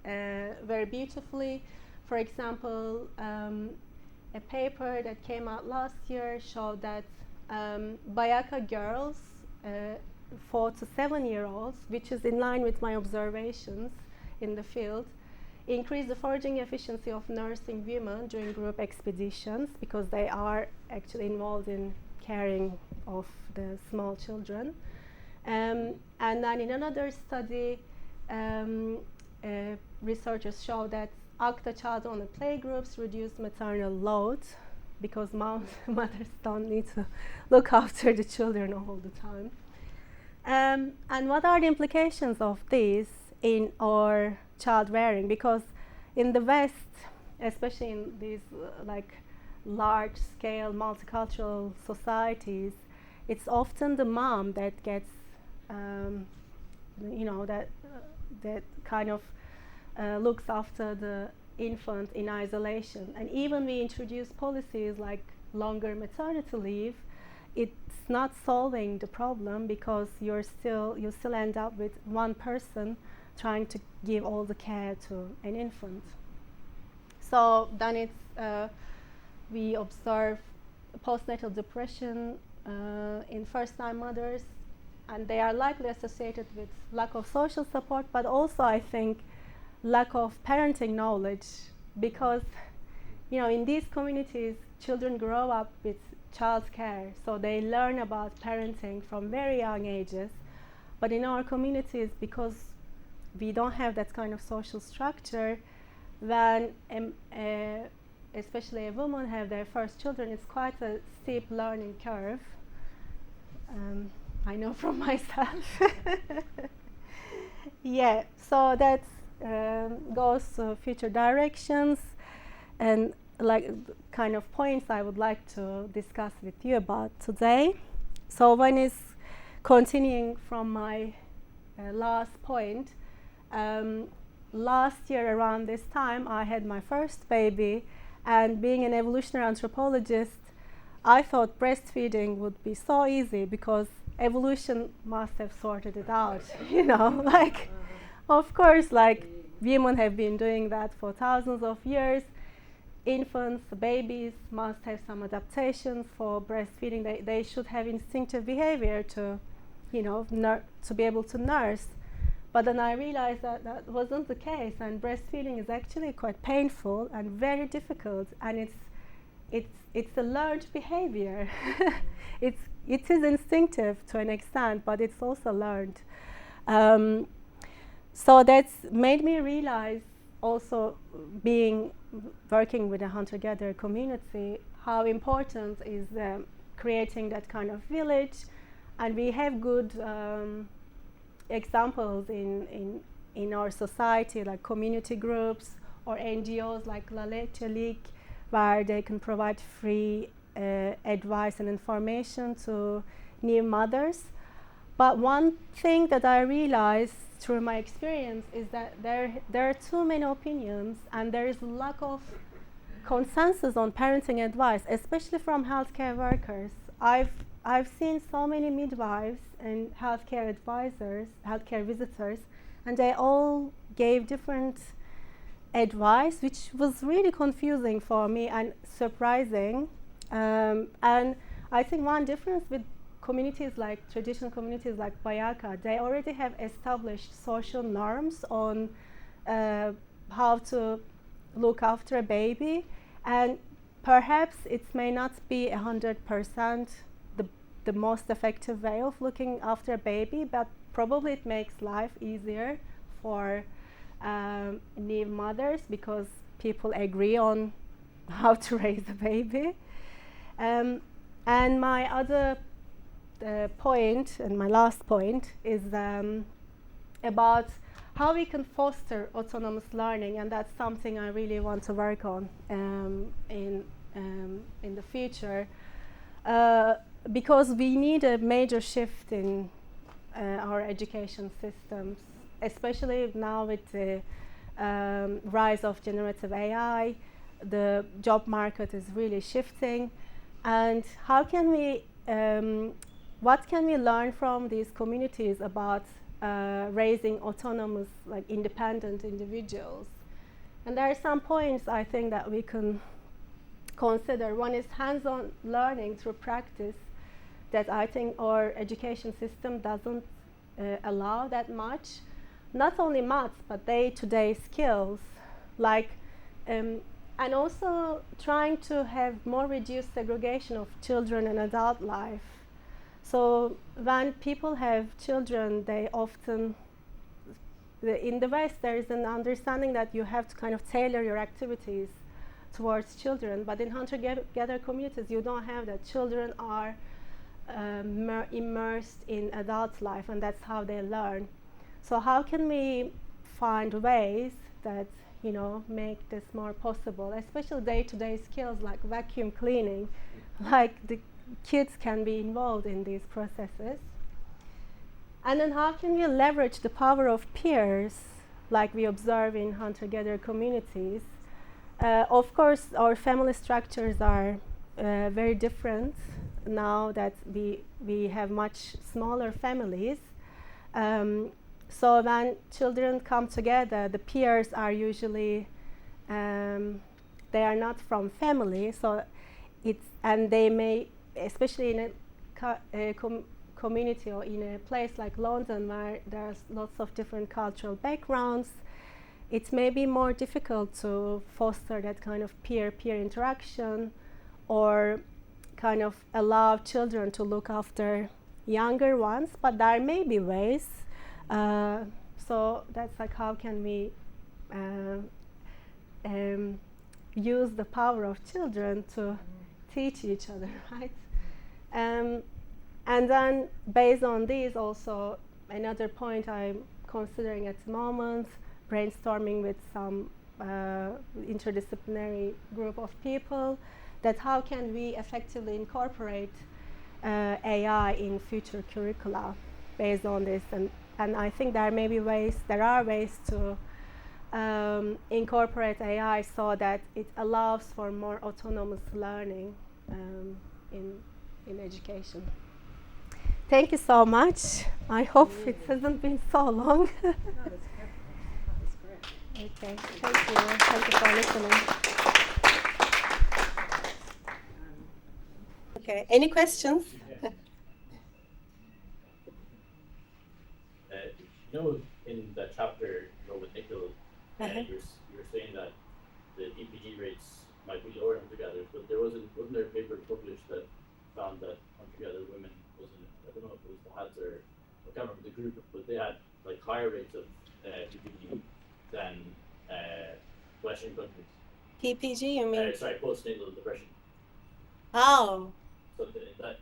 very beautifully. For example, a paper that came out last year showed that BaYaka girls, 4 to 7 year olds, which is in line with my observations in the field, increase the foraging efficiency of nursing women during group expeditions because they are actually involved in caring of the small children. And then in another study, researchers show that ACTA child-only playgroups reduce maternal load because mothers don't need to look after the children all the time. And what are the implications of this in our child rearing? Because in the West, especially in these large-scale multicultural societies, it's often the mom that gets, that kind of looks after the infant in isolation. And even we introduce policies like longer maternity leave, it's not solving the problem because you still end up with one person trying to give all the care to an infant. So then it's we observe postnatal depression in first-time mothers, and they are likely associated with lack of social support, but also I think lack of parenting knowledge, because in these communities children grow up with childcare, so they learn about parenting from very young ages. But in our communities, because we don't have that kind of social structure, when especially a woman have their first children, it's quite a steep learning curve. I know from myself. Yeah, so that goes to future directions and kind of points I would like to discuss with you about today. So one is continuing from my last point. Last year around this time I had my first baby, and being an evolutionary anthropologist, I thought breastfeeding would be so easy because evolution must have sorted it out. Of course, women have been doing that for thousands of years. Infants, babies must have some adaptations for breastfeeding. They should have instinctive behavior to, to be able to nurse. But then I realized that that wasn't the case, and breastfeeding is actually quite painful and very difficult, and it's a learned behavior. It is instinctive to an extent, but it's also learned. So that's made me realize also working with a hunter-gatherer community, how important is creating that kind of village. And we have good examples in our society, like community groups or NGOs like La Leche League, where they can provide free advice and information to new mothers. But one thing that I realized through my experience is that there are too many opinions, and there is lack of consensus on parenting advice, especially from healthcare workers. I've seen so many midwives and healthcare advisors, healthcare visitors, and they all gave different advice, which was really confusing for me and surprising. And I think one difference with communities like traditional communities like BaYaka, they already have established social norms on how to look after a baby, and perhaps it may not be 100% the most effective way of looking after a baby, but probably it makes life easier for new mothers because people agree on how to raise a baby. And my other point, and my last point, is about how we can foster autonomous learning, and that's something I really want to work on in the future, because we need a major shift in our education systems, especially now with the rise of generative AI. The job market is really shifting, and how can we what can we learn from these communities about raising autonomous, like independent individuals? And there are some points I think that we can consider. One is hands-on learning through practice, that I think our education system doesn't allow that much. Not only maths, but day-to-day skills, like and also trying to have more reduced segregation of children and adult life. So when people have children, they often, in the West, there is an understanding that you have to kind of tailor your activities towards children, but in hunter-gatherer communities, you don't have that. Children are immersed in adult life, and that's how they learn. So how can we find ways that, you know, make this more possible, especially day-to-day skills like vacuum cleaning, like the kids can be involved in these processes. And then how can we leverage the power of peers, like we observe in hunter-gatherer communities? Of course, our family structures are very different now that we have much smaller families. So when children come together, the peers are usually, they are not from family, so and they may, especially in a community or in a place like London where there's lots of different cultural backgrounds, it may be more difficult to foster that kind of peer-peer interaction or kind of allow children to look after younger ones, but there may be ways. So that's like, how can we use the power of children to teach each other, right? And then based on these, also another point I'm considering at the moment, brainstorming with some interdisciplinary group of people, that how can we effectively incorporate AI in future curricula based on this. And I think there are ways to incorporate AI so that it allows for more autonomous learning in education. Thank you so much. I hope it hasn't been so long. No, that's great. Okay, thank you. Thank you for listening. Okay, any questions? In that chapter, with Nikhil, you're saying that the DPG rates might be lower in hunter-gatherers, but wasn't there a paper published that found that hunter-gatherer women I don't know if it was the HADs or I can't remember the group, but they had like higher rates of DPG than Western countries. PPG, you mean? Sorry, postnatal depression. Oh. So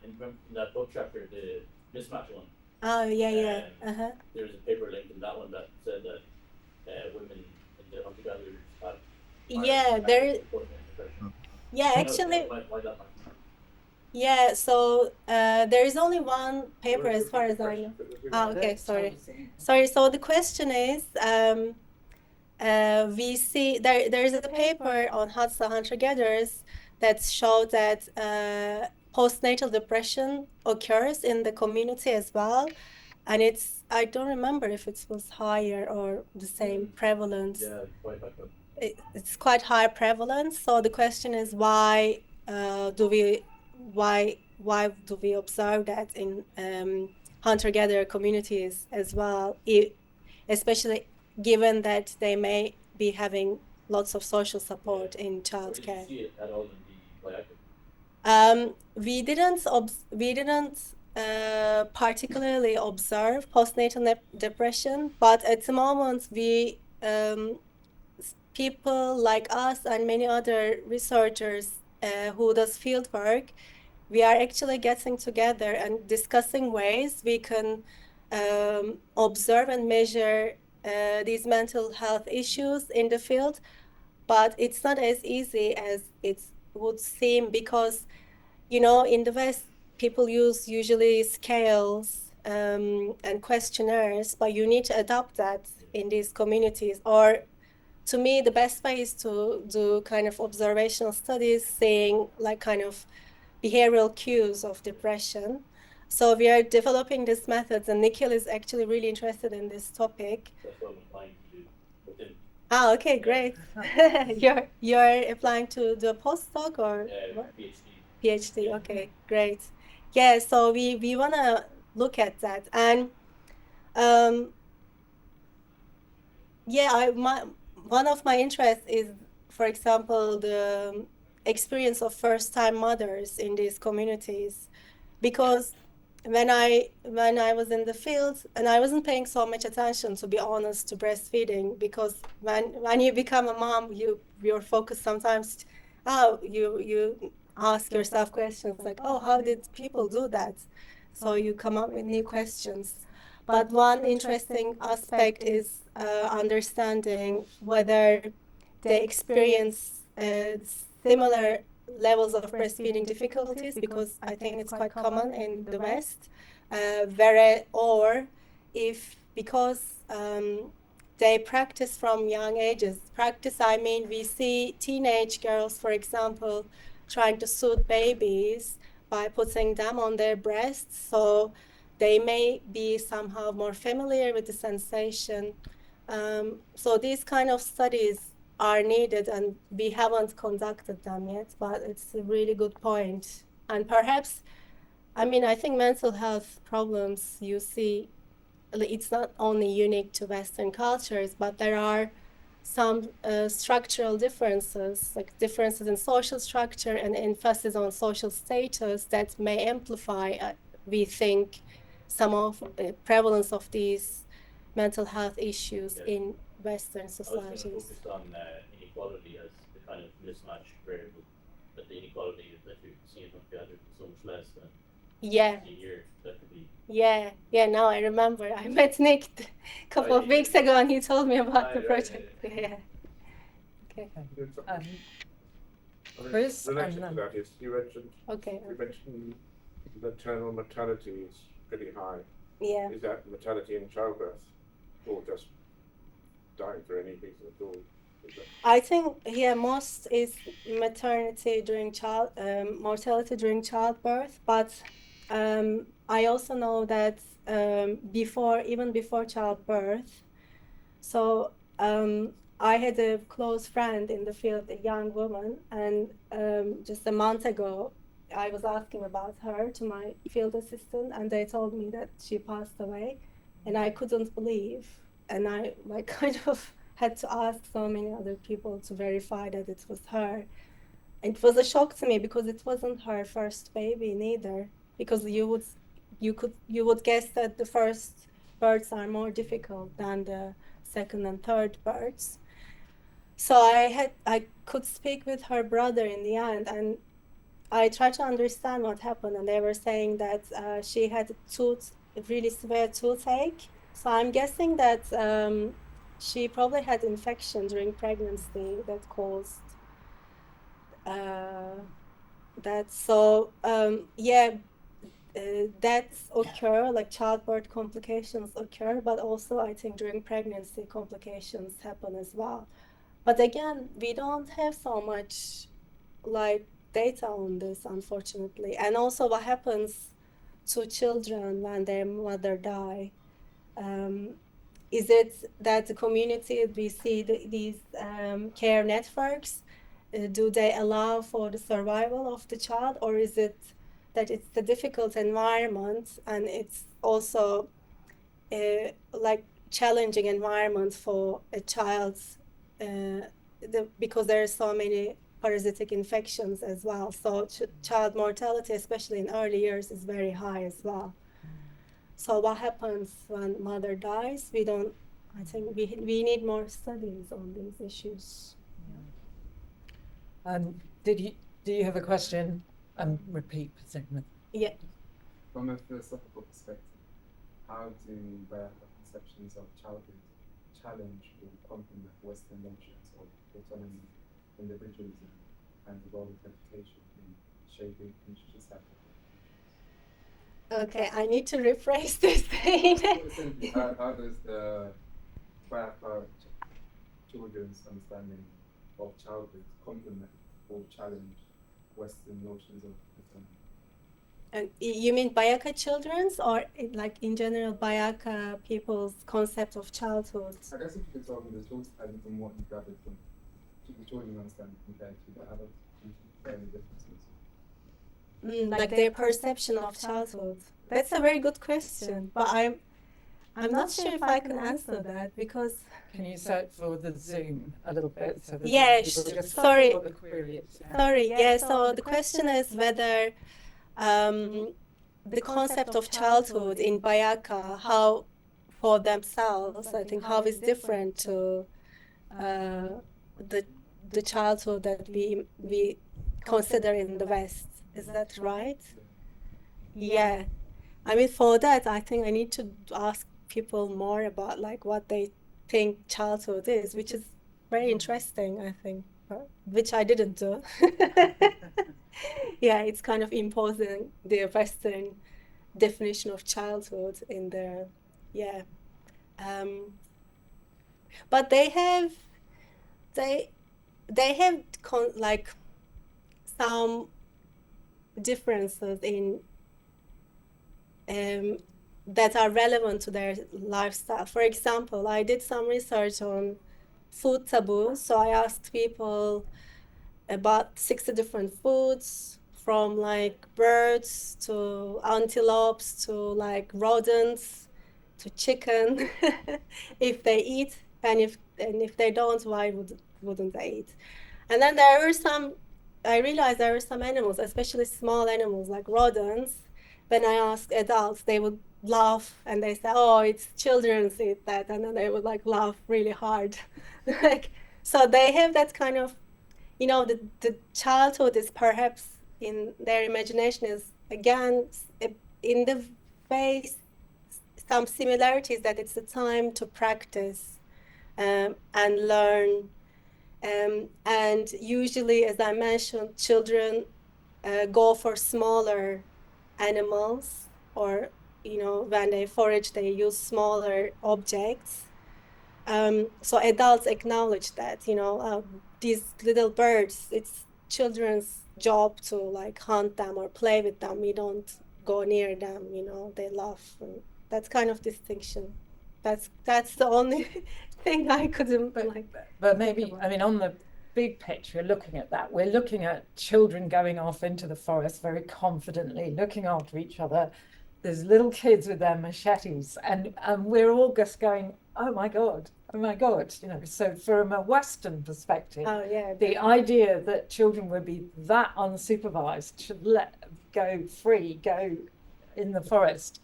in that book chapter, the mismatch one. Oh, yeah. There's a paper linked in that one that said that women in the hunter-gatherers have Yeah, there. postnatal depression. Yeah, actually. Why that matters? Yeah, so there is only one paper as far as I know. Ah, okay, sorry. So the question is, we see there's a paper on Hadza hunter-gatherers that showed that postnatal depression occurs in the community as well, and I don't remember if it was higher or the same prevalence. Yeah, quite back up. It's quite high prevalence. So the question is why do we observe that in hunter-gatherer communities as well, especially given that they may be having lots of social support in childcare. Did you see it at all in the BaYaka? We didn't particularly observe postnatal depression, but at the moment people like us and many other researchers who does field work, we are actually getting together and discussing ways we can observe and measure these mental health issues in the field. But it's not as easy as it would seem because, in the West, people use usually scales and questionnaires, but you need to adopt that in these communities. Or to me, the best way is to do kind of observational studies, saying like kind of behavioral cues of depression. So we are developing these methods, and Nikhil is actually really interested in this topic. That's what I'm applying to do with him. Ah, okay, great. You're applying to do a postdoc or what? PhD. PhD, okay, great. Yeah, so we want to look at that. And one of my interests is, for example, the experience of first-time mothers in these communities, because when I was in the field, and I wasn't paying so much attention, to be honest, to breastfeeding, because when you become a mom, your focus sometimes, you ask yourself questions like, oh, how did people do that? So you come up with new questions. But one interesting aspect is understanding whether they experience similar levels of breastfeeding difficulties, because I think it's quite common in the West, or if because they practice from young ages. Practice, I mean, we see teenage girls, for example, trying to soothe babies by putting them on their breasts, so they may be somehow more familiar with the sensation. So these kind of studies are needed, and we haven't conducted them yet, but it's a really good point. And perhaps, I think mental health problems you see, it's not only unique to Western cultures, but there are some structural differences, like differences in social structure and emphasis on social status that may amplify, we think, some of the prevalence of these mental health issues in Western societies. I was going to focus on inequality as the kind of mismatch variable, but the inequality that you see in hunter-gatherer is so much less than here. That could be. Yeah, now I remember. I met Nick a couple of weeks ago, and he told me about the project. Yeah. Okay. Chris, Relation to that is, you mentioned Okay. maternal mortality is pretty high. Yeah. Is that mortality in childbirth or just dying for any reason at all? I think most is mortality during childbirth, but I also know that even before childbirth. So I had a close friend in the field, a young woman, and just a month ago, I was asking about her to my field assistant, and they told me that she passed away, and I couldn't believe, and I kind of had to ask so many other people to verify that it was her. It was a shock to me because it wasn't her first baby neither, because you would guess that the first births are more difficult than the second and third births. So I could speak with her brother in the end, and I tried to understand what happened, and they were saying that she had a really severe toothache. So I'm guessing that she probably had infection during pregnancy that caused that. So deaths occur, like childbirth complications occur, but also I think during pregnancy complications happen as well. But again, we don't have so much like data on this, unfortunately. And also what happens to children when their mother die. Is it that the community, we see these care networks, do they allow for the survival of the child, or is it that it's a difficult environment and it's also like challenging environment for a child because there are so many parasitic infections as well. So child mortality, especially in early years, is very high as well. So what happens when mother dies? I think we need more studies on these issues. Do you have a question? Repeat, segment. Yeah. From a philosophical perspective, how do BaYaka conceptions of childhood challenge or complement Western notions of autonomy, individualism, and the role of education in shaping future society? Okay, I need to rephrase this thing. How does the BaYaka children's understanding of childhood complement or challenge Western notions of autonomy? You mean BaYaka children's, or like in general BaYaka people's concept of childhood? I guess if you could tell me the children's understanding from what you gathered from the children's understanding compared to the adults, fairly differences. Like their perception of childhood. That's a very good question, but I'm not sure if I can answer that because. Can you search for the Zoom a little bit? So that Yeah, people just sorry. what the query is. Sorry, yeah, so the question is whether the concept of childhood in BaYaka, how for themselves, I think how is different to the childhood that we consider in the West. Is that right? Yeah. I mean, for that, I think I need to ask people more about like what they think childhood is, which is very interesting, I think, which I didn't do. Yeah, it's kind of imposing the Western definition of childhood in there. Yeah. But they have like some differences in that are relevant to their lifestyle. For example, I did some research on food taboos. So I asked people about 60 different foods, from like birds to antelopes to like rodents to chicken, if they eat, and if they don't, why wouldn't they eat? And then I realized there were some animals, especially small animals like rodents. When I asked adults, they would laugh and they say, "Oh, it's children's eat that," and then they would like laugh really hard. Like, so they have that kind of, the childhood is perhaps in their imagination is again in the way some similarities, that it's a time to practice and learn. And usually, as I mentioned, children go for smaller animals, or when they forage, they use smaller objects. So adults acknowledge that, these little birds, it's children's job to like hunt them or play with them. We don't go near them, they laugh. And that's kind of distinction. That's the only thing I couldn't But maybe, I mean, on the big picture, looking at that, we're looking at children going off into the forest very confidently, looking after each other. There's little kids with their machetes, and we're all just going, oh my God. So from a Western perspective, the idea that children would be that unsupervised, should let go free, go in the forest,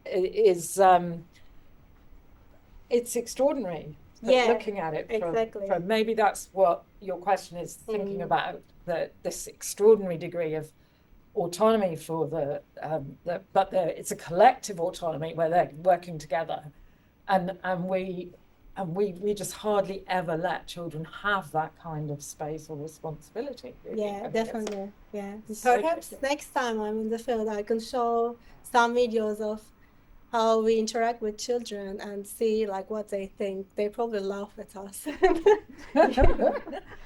is it's extraordinary. but Yeah, looking at it exactly. from maybe that's what your question is thinking about, this extraordinary degree of autonomy for it's a collective autonomy where they're working together, and we just hardly ever let children have that kind of space or responsibility. Really. Yeah, definitely. Yeah. So Perhaps tricky. next time I'm in the field, I can show some videos of how we interact with children and see like what they think. They probably laugh at us.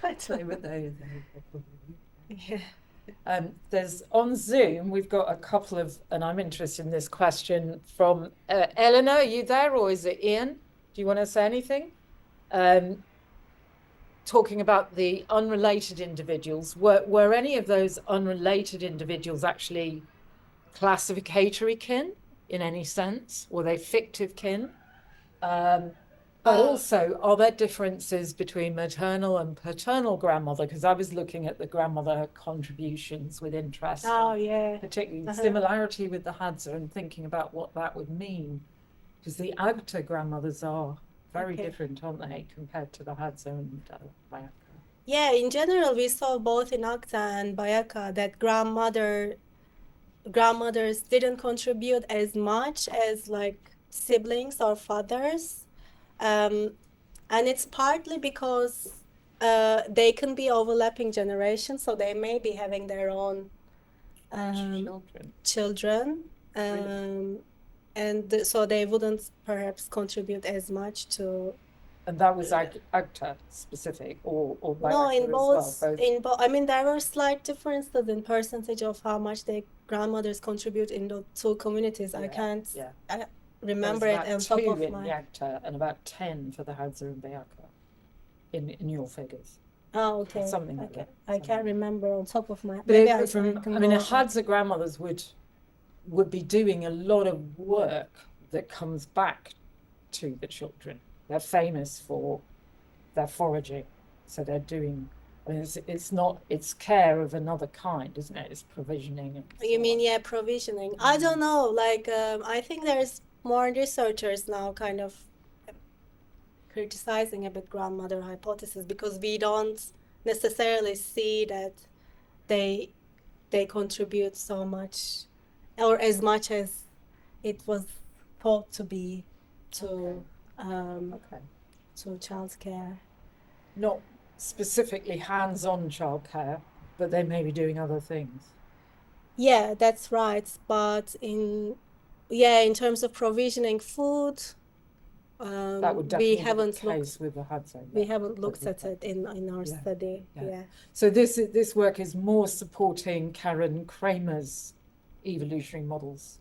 Actually, but they Yeah. there's on Zoom, we've got a couple of, and I'm interested in this question from Eleanor. Are you there, or is it Ian? Do you want to say anything? Talking about the unrelated individuals, were any of those unrelated individuals actually classificatory kin in any sense? Were they fictive kin? But also, are there differences between maternal and paternal grandmother? Because I was looking at the grandmother contributions with interest. Oh, yeah. Particularly similarity with the Hadza and thinking about what that would mean. Because the Agta grandmothers are very different, aren't they, compared to the Hadza and BaYaka? Yeah, in general, we saw both in Agta and BaYaka that grandmothers didn't contribute as much as like siblings or fathers. And it's partly because they can be overlapping generations, so they may be having their own children. And so they wouldn't perhaps contribute as much to. And that was Agta specific, or BaYaka No, in as well? both. I mean, there were slight differences in percentage of how much their grandmothers contribute in the two communities. I can't remember it on top of in my. Agta and about 10 for the Hadza and BaYaka in your figures. Oh, okay. Something like that. I can't remember on top of my. But Maybe I can mean, go Hadza grandmothers would be doing a lot of work that comes back to the children. They're famous for their foraging, so they're doing. I mean, it's care of another kind, isn't it? It's provisioning. And You so mean, on. yeah, provisioning. I don't know. Like, I think there's more researchers now kind of criticizing a bit grandmother hypothesis because we don't necessarily see that they contribute so much or as much as it was thought to be to childcare. Not specifically hands-on childcare, but they may be doing other things. Yeah, that's right. But in terms of provisioning food, That would we definitely be haven't the case with the Hadza. we haven't looked at it in our Yeah, study. yeah. Yeah. So this work is more supporting Karen Kramer's evolutionary models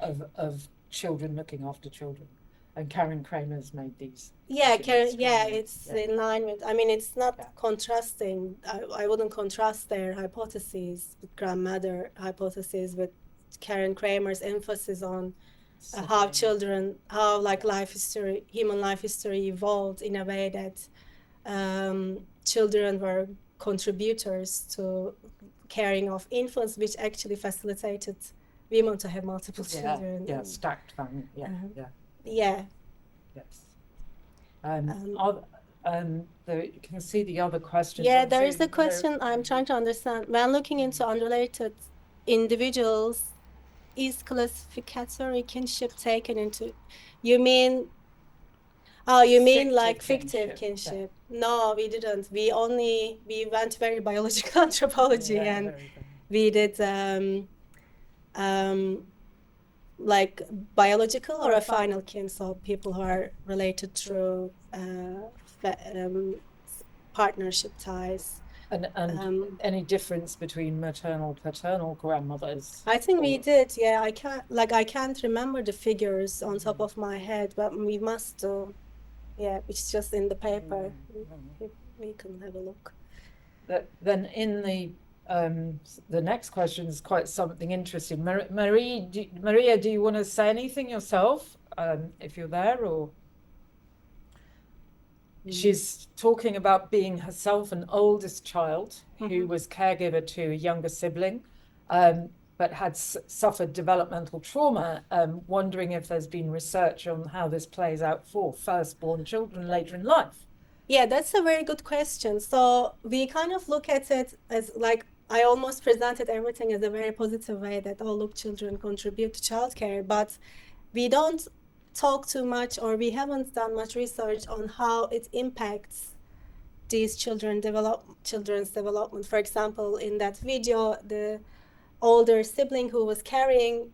of children looking after children, and Karen Kramer's made these. Yeah, experiments. it's in line with. I mean, it's not contrasting. I wouldn't contrast their hypotheses, grandmother hypotheses, with Karen Kramer's emphasis on how human life history evolved in a way that children were contributors to caring of infants, which actually facilitated women to have multiple children. Yeah, stacked family. Yeah, Yeah. Yes. You can see the other questions. Yeah, on there is Zoom. a question I'm trying to understand. When looking into unrelated individuals, is classificatory kinship taken into? You mean like fictive kinship? Yeah. No, we didn't. We went very biological anthropology, and we did like biological or a final kin, so people who are related through partnership ties. And any difference between maternal, paternal grandmothers? I think we did. Yeah, I can't remember the figures on top of my head, but we must do. Yeah, it's just in the paper. We can have a look. Then in the next question is quite something interesting. Maria, do you want to say anything yourself, if you're there, or? She's talking about being herself an oldest child who was caregiver to a younger sibling. but had suffered developmental trauma, wondering if there's been research on how this plays out for firstborn children later in life. Yeah, that's a very good question. So we kind of look at it as like, I almost presented everything as a very positive way that, oh, look, children contribute to childcare, but we don't talk too much, or we haven't done much research on how it impacts these children's development. For example, in that video, the older sibling who was carrying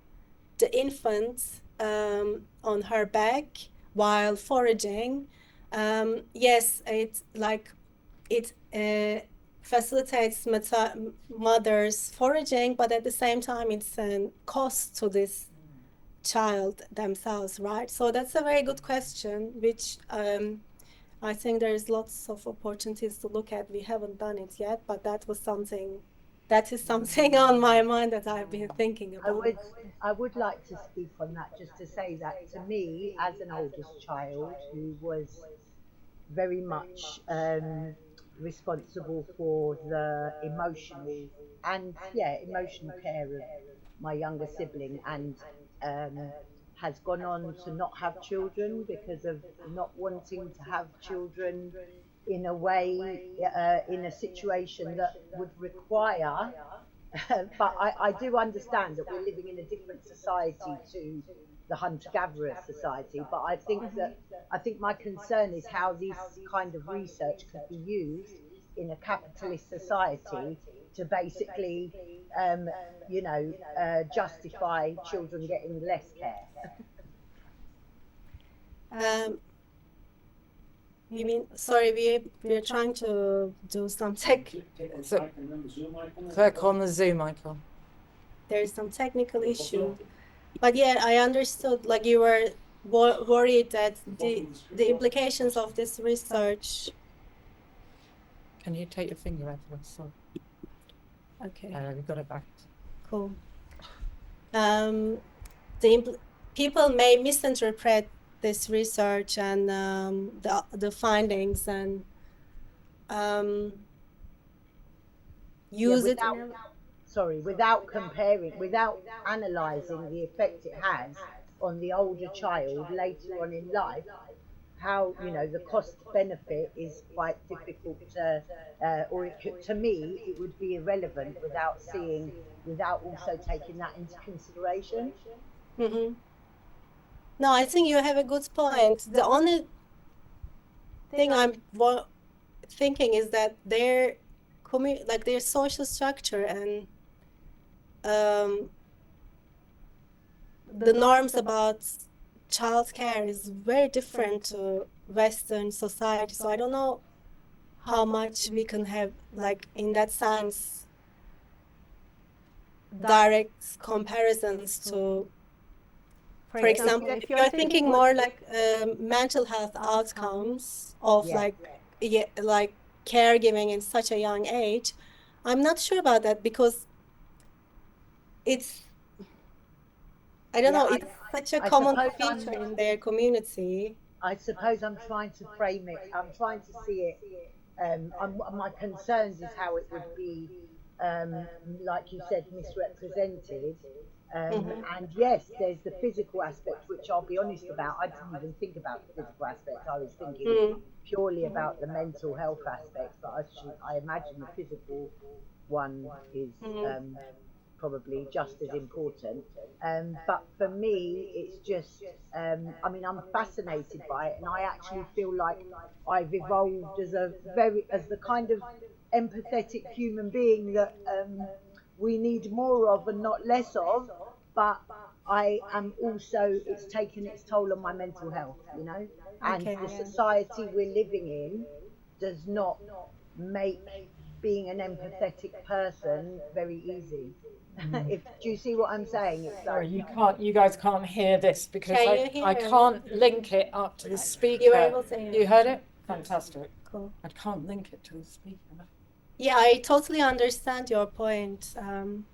the infant on her back while foraging, yes, it facilitates mother's foraging, but at the same time, it's a cost to this child themselves, right? So that's a very good question, which I think there's lots of opportunities to look at. We haven't done it yet, but that is something on my mind that I've been thinking about. I would like to speak on that, just to say that to me, as an oldest child who was very much responsible for the emotional care of my younger sibling, and has gone on to not have children because of not wanting to have children in a way, in a situation that would require, but I do understand that we're living in a different society to the hunter-gatherer society, but I think my concern is how this kind of research could be used in a capitalist society to basically, justify children getting less care. You mean, sorry, we're trying to do some tech. So, click on the Zoom icon. There's some technical issue. But yeah, I understood, like you were worried that the implications of this research. Can you take your finger out of it? Sorry. Okay. We've got it back. Cool. People may misinterpret this research and the findings and use it. Without comparing, without analysing the effect it has on the older child later on in life, how, the cost benefit is quite difficult to, to me, it would be irrelevant without also taking that into consideration. Mm-hmm. No, I think you have a good point. The only thing I'm thinking is that their social structure and the norms about childcare is very different to Western society. So I don't know how much we can have, like, in that sense, direct comparisons to. For example, if you're thinking more like mental health outcomes of like caregiving in such a young age, I'm not sure about that because it's, I don't know, it's such a common feature in their community. I suppose I'm trying to frame it, I'm trying to see it, my concerns is how it would be, like you said, misrepresented. And yes, there's the physical aspect, which I'll be honest about, I didn't even think about the physical aspect, I was thinking purely about the mental health aspect, but I imagine the physical one is probably just as important. But for me, it's just, I'm fascinated by it, and I actually feel like I've evolved as the kind of empathetic human being that we need more of and not less of, but I am also, it's taken its toll on my mental health, and the society we're living in does not make being an empathetic person very easy. Do you see what I'm saying? It's Sorry, you guys can't hear this because I can't link it up to the speaker. You were able to hear. You heard it? Fantastic. Cool. I can't link it to the speaker. Yeah, I totally understand your point. And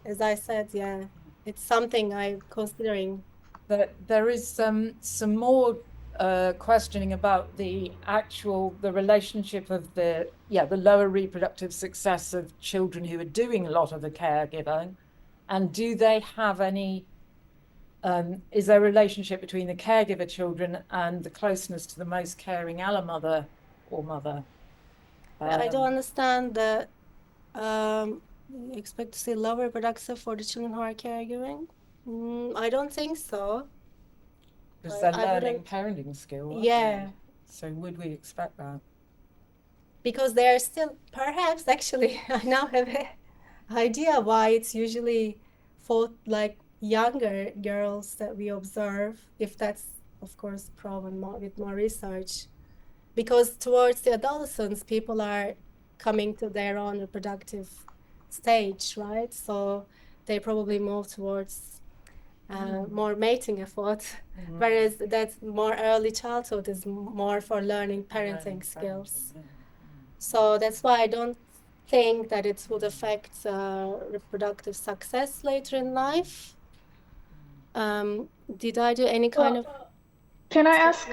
as I said, yeah, it's something I'm considering. But there is some more questioning about the relationship of the lower reproductive success of children who are doing a lot of the caregiving, and do they have any, is there a relationship between the caregiver children and the closeness to the most caring allomother or mother? I don't understand the, you expect to see lower reproductive for the children who are caregiving? I don't think so. Because they're I learning wouldn't- parenting skills. Yeah. So would we expect that? Because they're still, perhaps actually, I now have an idea why it's usually for like younger girls that we observe, if that's of course proven with more research. Because towards the adolescents, people are coming to their own reproductive stage, right? So they probably move towards more mating effort, whereas that's more early childhood is more for learning parenting skills. So that's why I don't think that it would affect reproductive success later in life. Did I do any kind of... Can I ask,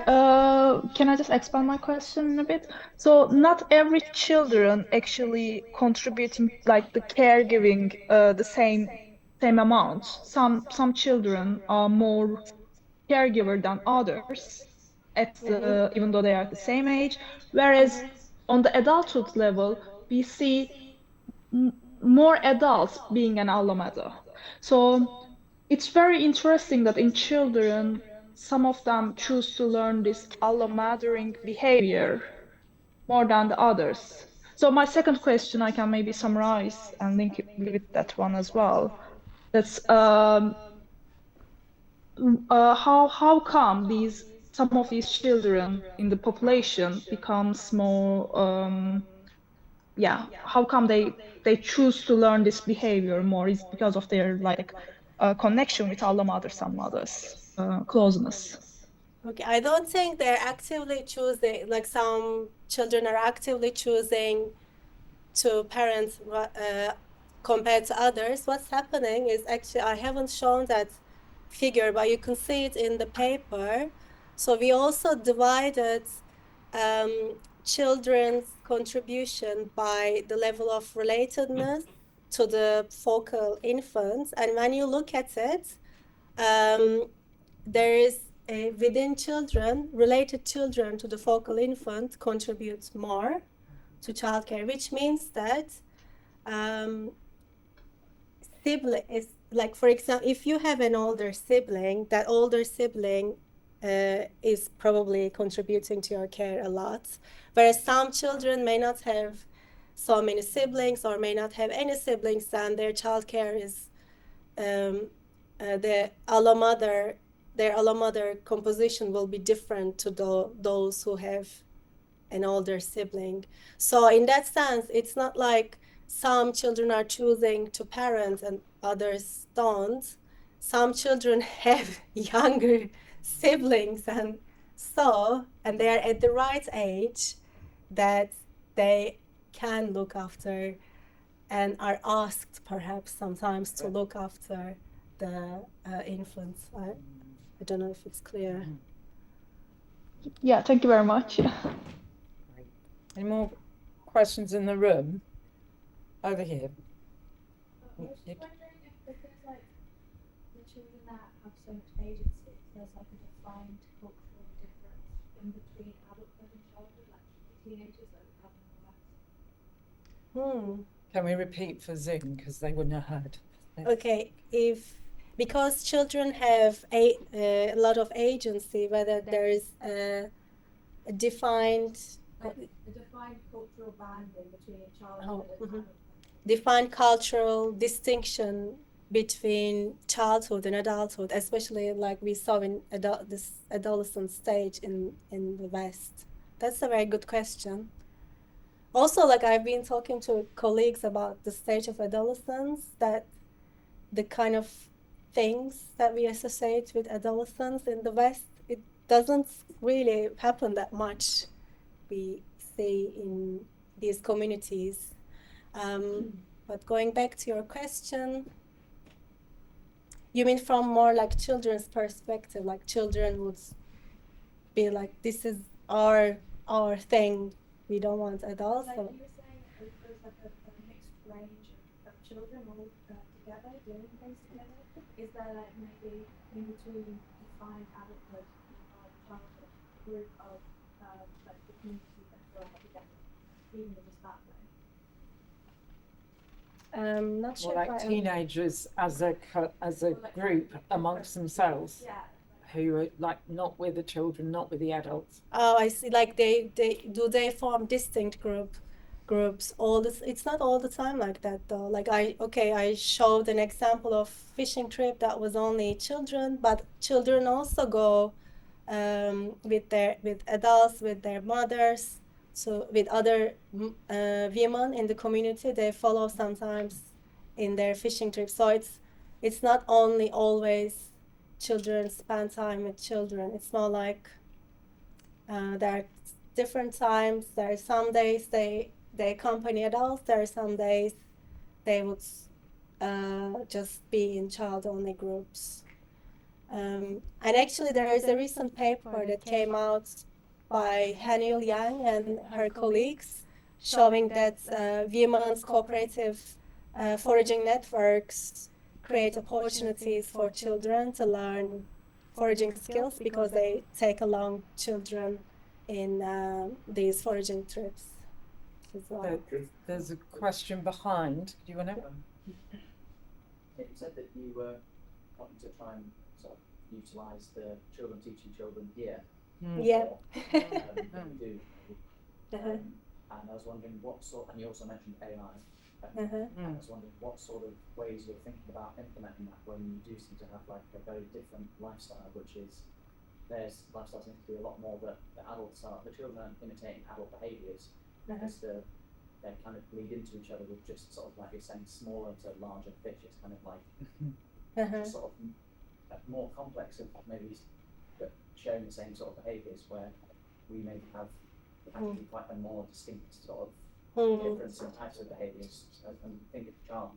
can I just expand my question a bit? So not every children actually contributing like the caregiving the same amount. Some children are more caregiver than others at the even though they are at the same age. Whereas on the adulthood level, we see more adults being an allomater. So it's very interesting that in children, some of them choose to learn this allomothering behavior more than the others. So my second question, I can maybe summarize and link it with that one as well. That's how come some of these children in the population becomes more how come they choose to learn this behavior more? Is because of their like connection with Allah mother, some mothers, closeness. Okay, I don't think they're actively choosing, like some children are actively choosing to parent compared to others. What's happening is actually, I haven't shown that figure, but you can see it in the paper. So we also divided children's contribution by the level of relatedness to the focal infants. And when you look at it, there is within children, related children to the focal infant contributes more to childcare, which means that sibling is like, for example, if you have an older sibling, that older sibling is probably contributing to your care a lot. Whereas some children may not have so many siblings or may not have any siblings, and their childcare is their allomother composition will be different to those who have an older sibling. So in that sense, it's not like some children are choosing to parent and others don't. Some children have younger siblings and they are at the right age that they can look after and are asked perhaps sometimes to look after the infants. I don't know if it's clear. Yeah, thank you very much. Any more questions in the room? Over here. I was just wondering if because like the children that have so much agency, there's like a defined cultural difference in between adulthood and childhood, like teenagers that we have in the West. Can we repeat for Zoom because they wouldn't have heard? Okay, because children have a lot of agency, whether there is a defined cultural binding between childhood and adulthood. defined cultural distinction between childhood and adulthood, especially like we saw in this adolescent stage in the West. That's a very good question. Also, like I've been talking to colleagues about the stage of adolescence, that the kind of things that we associate with adolescence in the West, it doesn't really happen that much. We see in these communities. But going back to your question, you mean from more like children's perspective, like children would be like, this is our thing. We don't want adults. Like So. you were saying, it was like a mixed range of children all together doing things together. Is there like maybe in between defined adulthood and early childhood, a group of like the community that grow up together, even if it's that way? Not sure. Well, like teenagers as a group amongst themselves, Yeah. who are like not with the children, not with the adults. Oh, I see. Like they form distinct groups all this. It's not all the time like that though. Like I showed an example of fishing trip that was only children, but children also go with adults, with their mothers, so with other women in the community. They follow sometimes in their fishing trips. So it's not only always children spend time with children. It's more like there are different times. There are some days they accompany adults. There are some days they would just be in child-only groups. And actually, there is a recent paper that came out by Hanyul Yang and her colleagues showing that women's cooperative foraging networks create opportunities for children to learn foraging skills because they take along children in these foraging trips as well. There's a question behind. Do you want to? You said that you were wanting to try and sort of utilise the children teaching children here. Yeah. Do. And I was wondering what sort, and you also mentioned AI. I was wondering what sort of ways you're thinking about implementing that when you do seem to have like a very different lifestyle, which is there's lifestyle seems to be a lot more that the children are imitating adult behaviours because they kind of bleed into each other with just sort of like you're saying smaller to larger fish. It's kind of like just sort of more complex of maybe but sharing the same sort of behaviours where we may have actually quite a more distinct sort of difference in types of behaviours and think of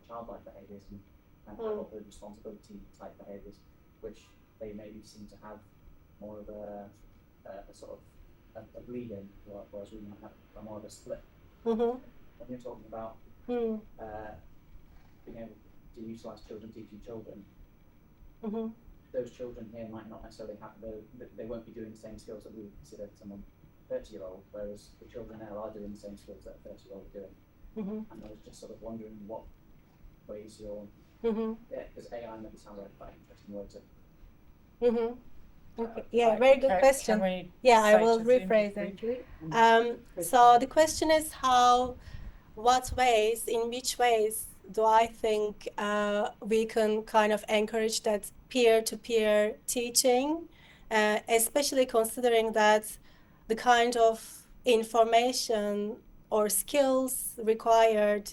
childlike behaviours and adulthood responsibility type behaviours, which they maybe seem to have more of a sort of a bleed in, whereas we might have more of a split. When you're talking about being able to utilise children teaching children, those children here might not necessarily have they won't be doing the same skills that we would consider someone 30-year-old, whereas the children there are doing the same skills that a 30-year-old are doing. And I was just sort of wondering what ways you're, because AI maybe sounds like quite an interesting word to. Okay. Yeah, very good question. I will rephrase it. So the question is in which ways do I think we can kind of encourage that peer-to-peer teaching, especially considering that the kind of information or skills required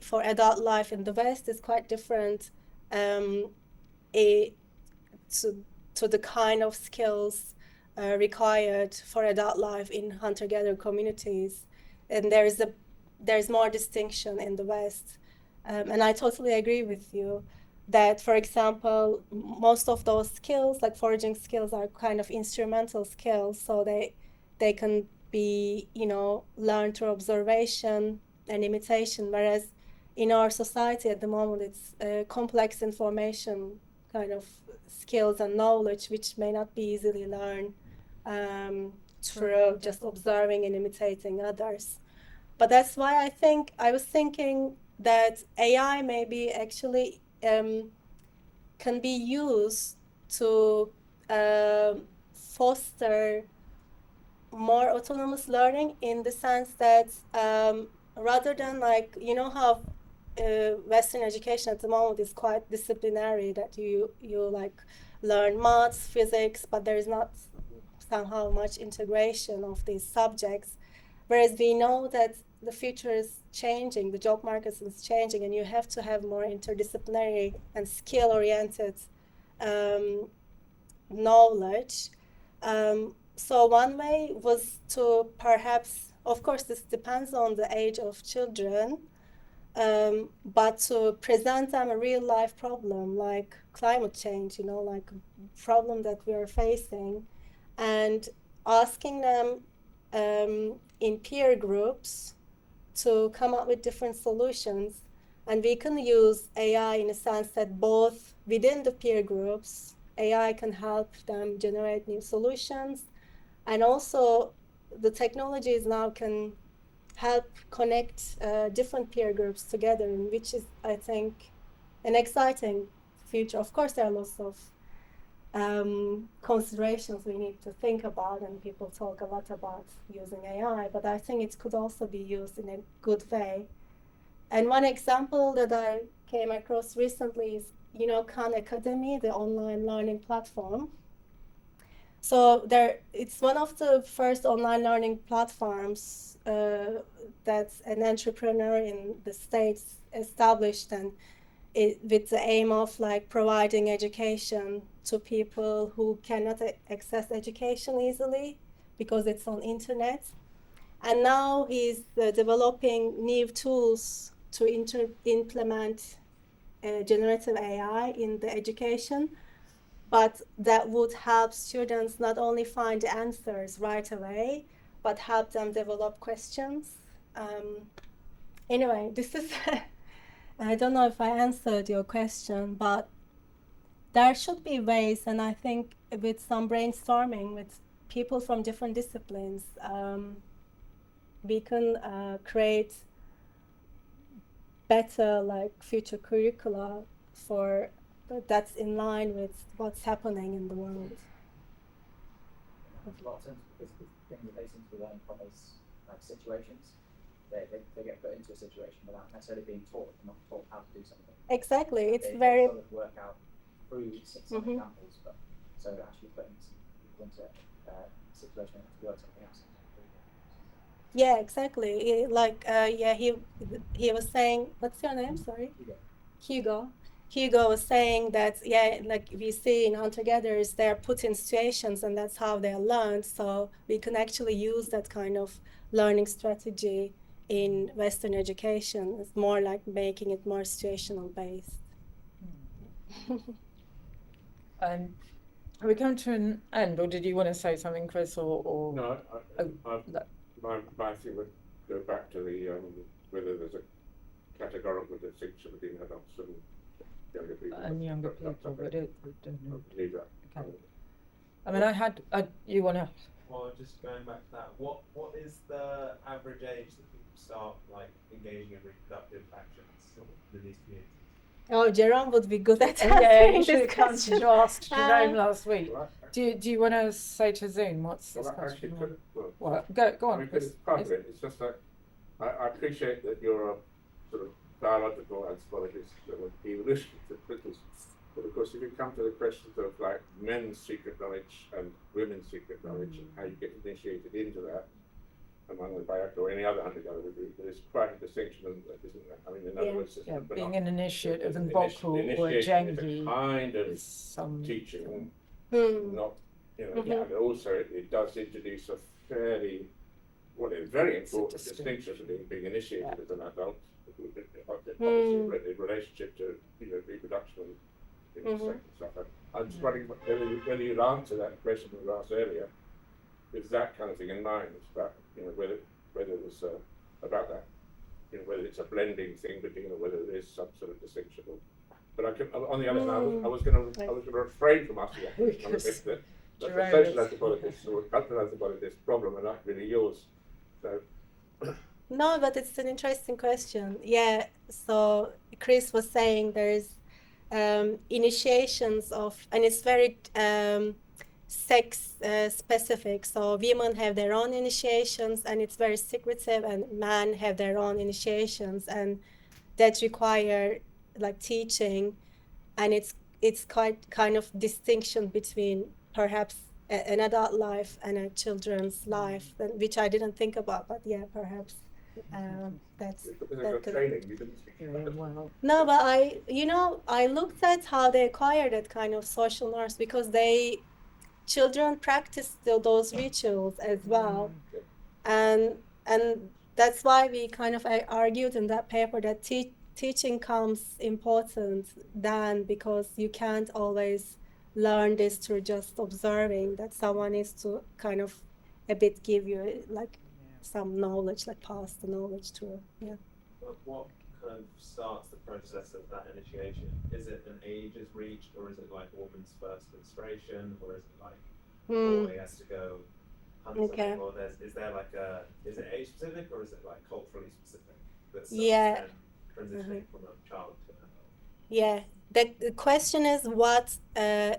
for adult life in the West is quite different to the kind of skills required for adult life in hunter-gatherer communities. And there's more distinction in the West. And I totally agree with you that, for example, most of those skills, like foraging skills, are kind of instrumental skills. So they can be, learned through observation and imitation. Whereas in our society at the moment, it's complex information kind of skills and knowledge which may not be easily learned through just observing and imitating others. But that's why I was thinking that AI maybe actually can be used to foster more autonomous learning in the sense that rather than how Western education at the moment is quite disciplinary, that you like learn maths, physics, but there is not somehow much integration of these subjects. Whereas we know that the future is changing, the job market is changing, and you have to have more interdisciplinary and skill-oriented knowledge. So one way was to perhaps, of course, this depends on the age of children, but to present them a real life problem like climate change, like a problem that we are facing, and asking them in peer groups to come up with different solutions. And we can use AI in a sense that both within the peer groups, AI can help them generate new solutions, and also the technologies now can help connect different peer groups together, which is, I think, an exciting future. Of course, there are lots of considerations we need to think about, and people talk a lot about using AI, but I think it could also be used in a good way. And one example that I came across recently is, Khan Academy, the online learning platform. So it's one of the first online learning platforms that an entrepreneur in the States established, and with the aim of providing education to people who cannot access education easily because it's on internet. And now he's developing new tools to implement generative AI in the education, but that would help students not only find the answers right away, but help them develop questions. Anyway, this is, I don't know if I answered your question, but there should be ways, and I think with some brainstorming with people from different disciplines, we can create better future curricula that's in line with what's happening in the world. Makes a lot of sense, because the thing that they seem to learn from is situations. They get put into a situation without necessarily being taught, not taught how to do something. Exactly, it's they very sort of work out through some examples, but so actually putting people into a situation to work something else. Yeah, exactly. He was saying, what's your name? Sorry, Hugo. Hugo was saying that we see in hunter-gatherers, they're put in situations, and that's how they're learned. So we can actually use that kind of learning strategy in Western education. It's more like making it more situational based. Are we coming to an end, or did you want to say something, Chris? Or No, my thing would go back to the whether there's a categorical distinction between adults and younger people. And younger people, but it don't know. I believe that. Okay. I mean, you want to? Well, just going back to that, what is the average age that people start engaging in reproductive actions in these communities? Oh, Jerome would be good at Yeah, you should this have come question. to ask Jerome last week. Well, Do you want to say to Zoom what's this actually, question? well, Go on. I mean, it's part of it. It's just that I appreciate that you're a sort of biological anthropologist, evolutionary anthropologist, but of course, if you come to the questions of men's secret knowledge and women's secret knowledge and how you get initiated into that, among the BaYaka or any other hunter-gatherer group, there's quite a distinction, isn't there? I mean, in other words, being an initiate of an Bokru or a Jengi kind of some teaching, Mm. and also it does introduce a fairly, very important distinction between being initiated as an adult, obviously in relationship to reproduction and sex and stuff. I'm just wondering whether you'd answer that question we were asked earlier with that kind of thing in mind, about whether it was about that, whether it's a blending thing, but whether there is some sort of distinction. But on the other hand, I was going to refrain from asking that question. That's a social anthropologist or cultural anthropologist problem, and not really yours. So. No, but it's an interesting question. Yeah, so Chris was saying there's initiations of, and it's very sex specific. So women have their own initiations, and it's very secretive, and men have their own initiations, and that require teaching, and it's quite kind of distinction between perhaps an adult life and a children's life, which I didn't think about, but yeah, perhaps that's training. You didn't speak No, but I looked at how they acquire that kind of social norms, because children practice those rituals as well, and that's why we kind of argued in that paper that teaching comes important then, because you can't always learn this through just observing, that someone needs to kind of a bit give you like some knowledge, like pass the knowledge through. Yeah. But what kind of starts the process of that initiation? Is it an age is reached, or is it like a woman's first menstruation, or is it like boy has to go hunt something, or is there like is it age specific, or is it like culturally specific? That starts then transitioning from a child to an adult. Yeah. The question is, what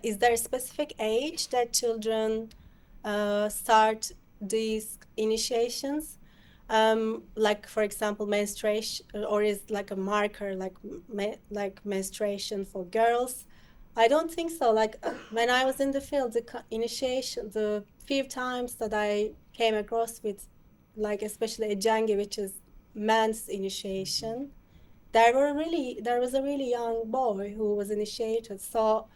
is there a specific age that children start these initiations? Like, for example, menstruation, or is like a marker like menstruation for girls? I don't think so. Like when I was in the field, initiation, the few times that I came across with, like especially a jangi, which is man's initiation, there was a really young boy who was initiated. So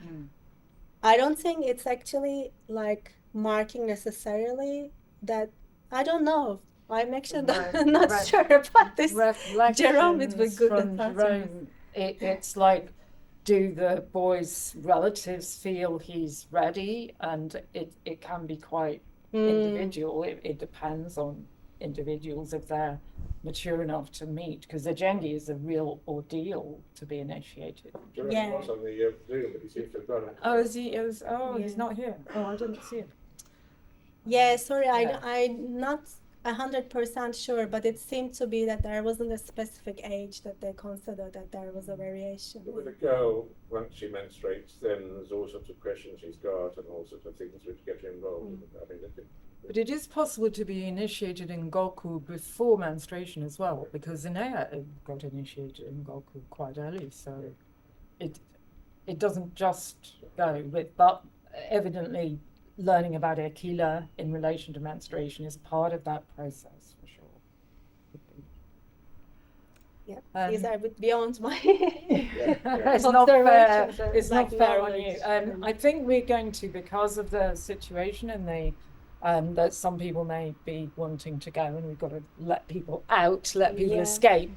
I don't think it's actually like marking necessarily that. I don't know. I'm actually not sure about this. Jerome, it was good from Jerome. It's like, do the boy's relatives feel he's ready? And it can be quite individual. It depends on individuals if they're mature enough to meet, because the Jengi is a real ordeal to be initiated. Jerome was on the Zoom, but he seems to have gone. Oh, is he? He's not here. Oh, I didn't see him. Yeah, sorry, I'm not 100% sure, but it seemed to be that there wasn't a specific age that they considered that there was a variation. But with a girl, once she menstruates, then there's all sorts of questions she's got and all sorts of things which get you involved. I mean, but it is possible to be initiated in Goku before menstruation as well, because Inea got initiated in Goku quite early, so it doesn't just go with, but evidently learning about Akila in relation to menstruation is part of that process for sure. Yeah, these are a bit beyond my It's not fair. It's not fair on you. I think we're going to, because of the situation and the that some people may be wanting to go, and we've got to let people out, let people escape.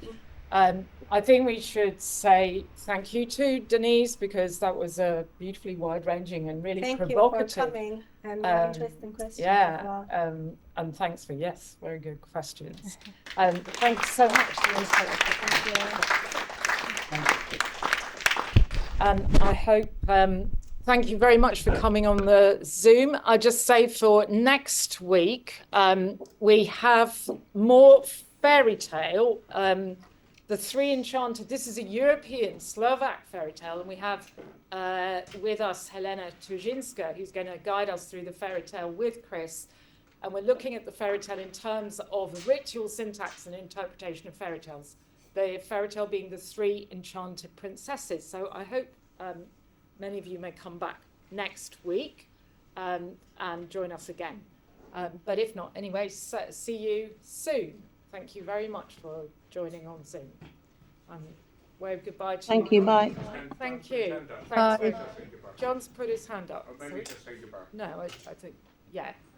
I think we should say thank you to Deniz, because that was a beautifully wide-ranging and really provocative. Thank you for coming and interesting questions. Yeah, as well. and thanks for very good questions. Thanks so much. Thank you. And I hope. Thank you very much for coming on the Zoom. I'll just say for next week, we have more fairy tale. The Three Enchanted, this is a European Slovak fairy tale, and we have with us Helena Tuzinska, who's going to guide us through the fairy tale with Chris. And we're looking at the fairy tale in terms of ritual syntax and interpretation of fairy tales. The fairy tale being the Three Enchanted Princesses. So I hope many of you may come back next week and join us again. But if not, anyway, see you soon. Thank you very much for joining on Zoom. Wave goodbye to you. Thank you, bye. Thank you. Bye. John's put his hand up. Or maybe just say goodbye. No, I think, yeah.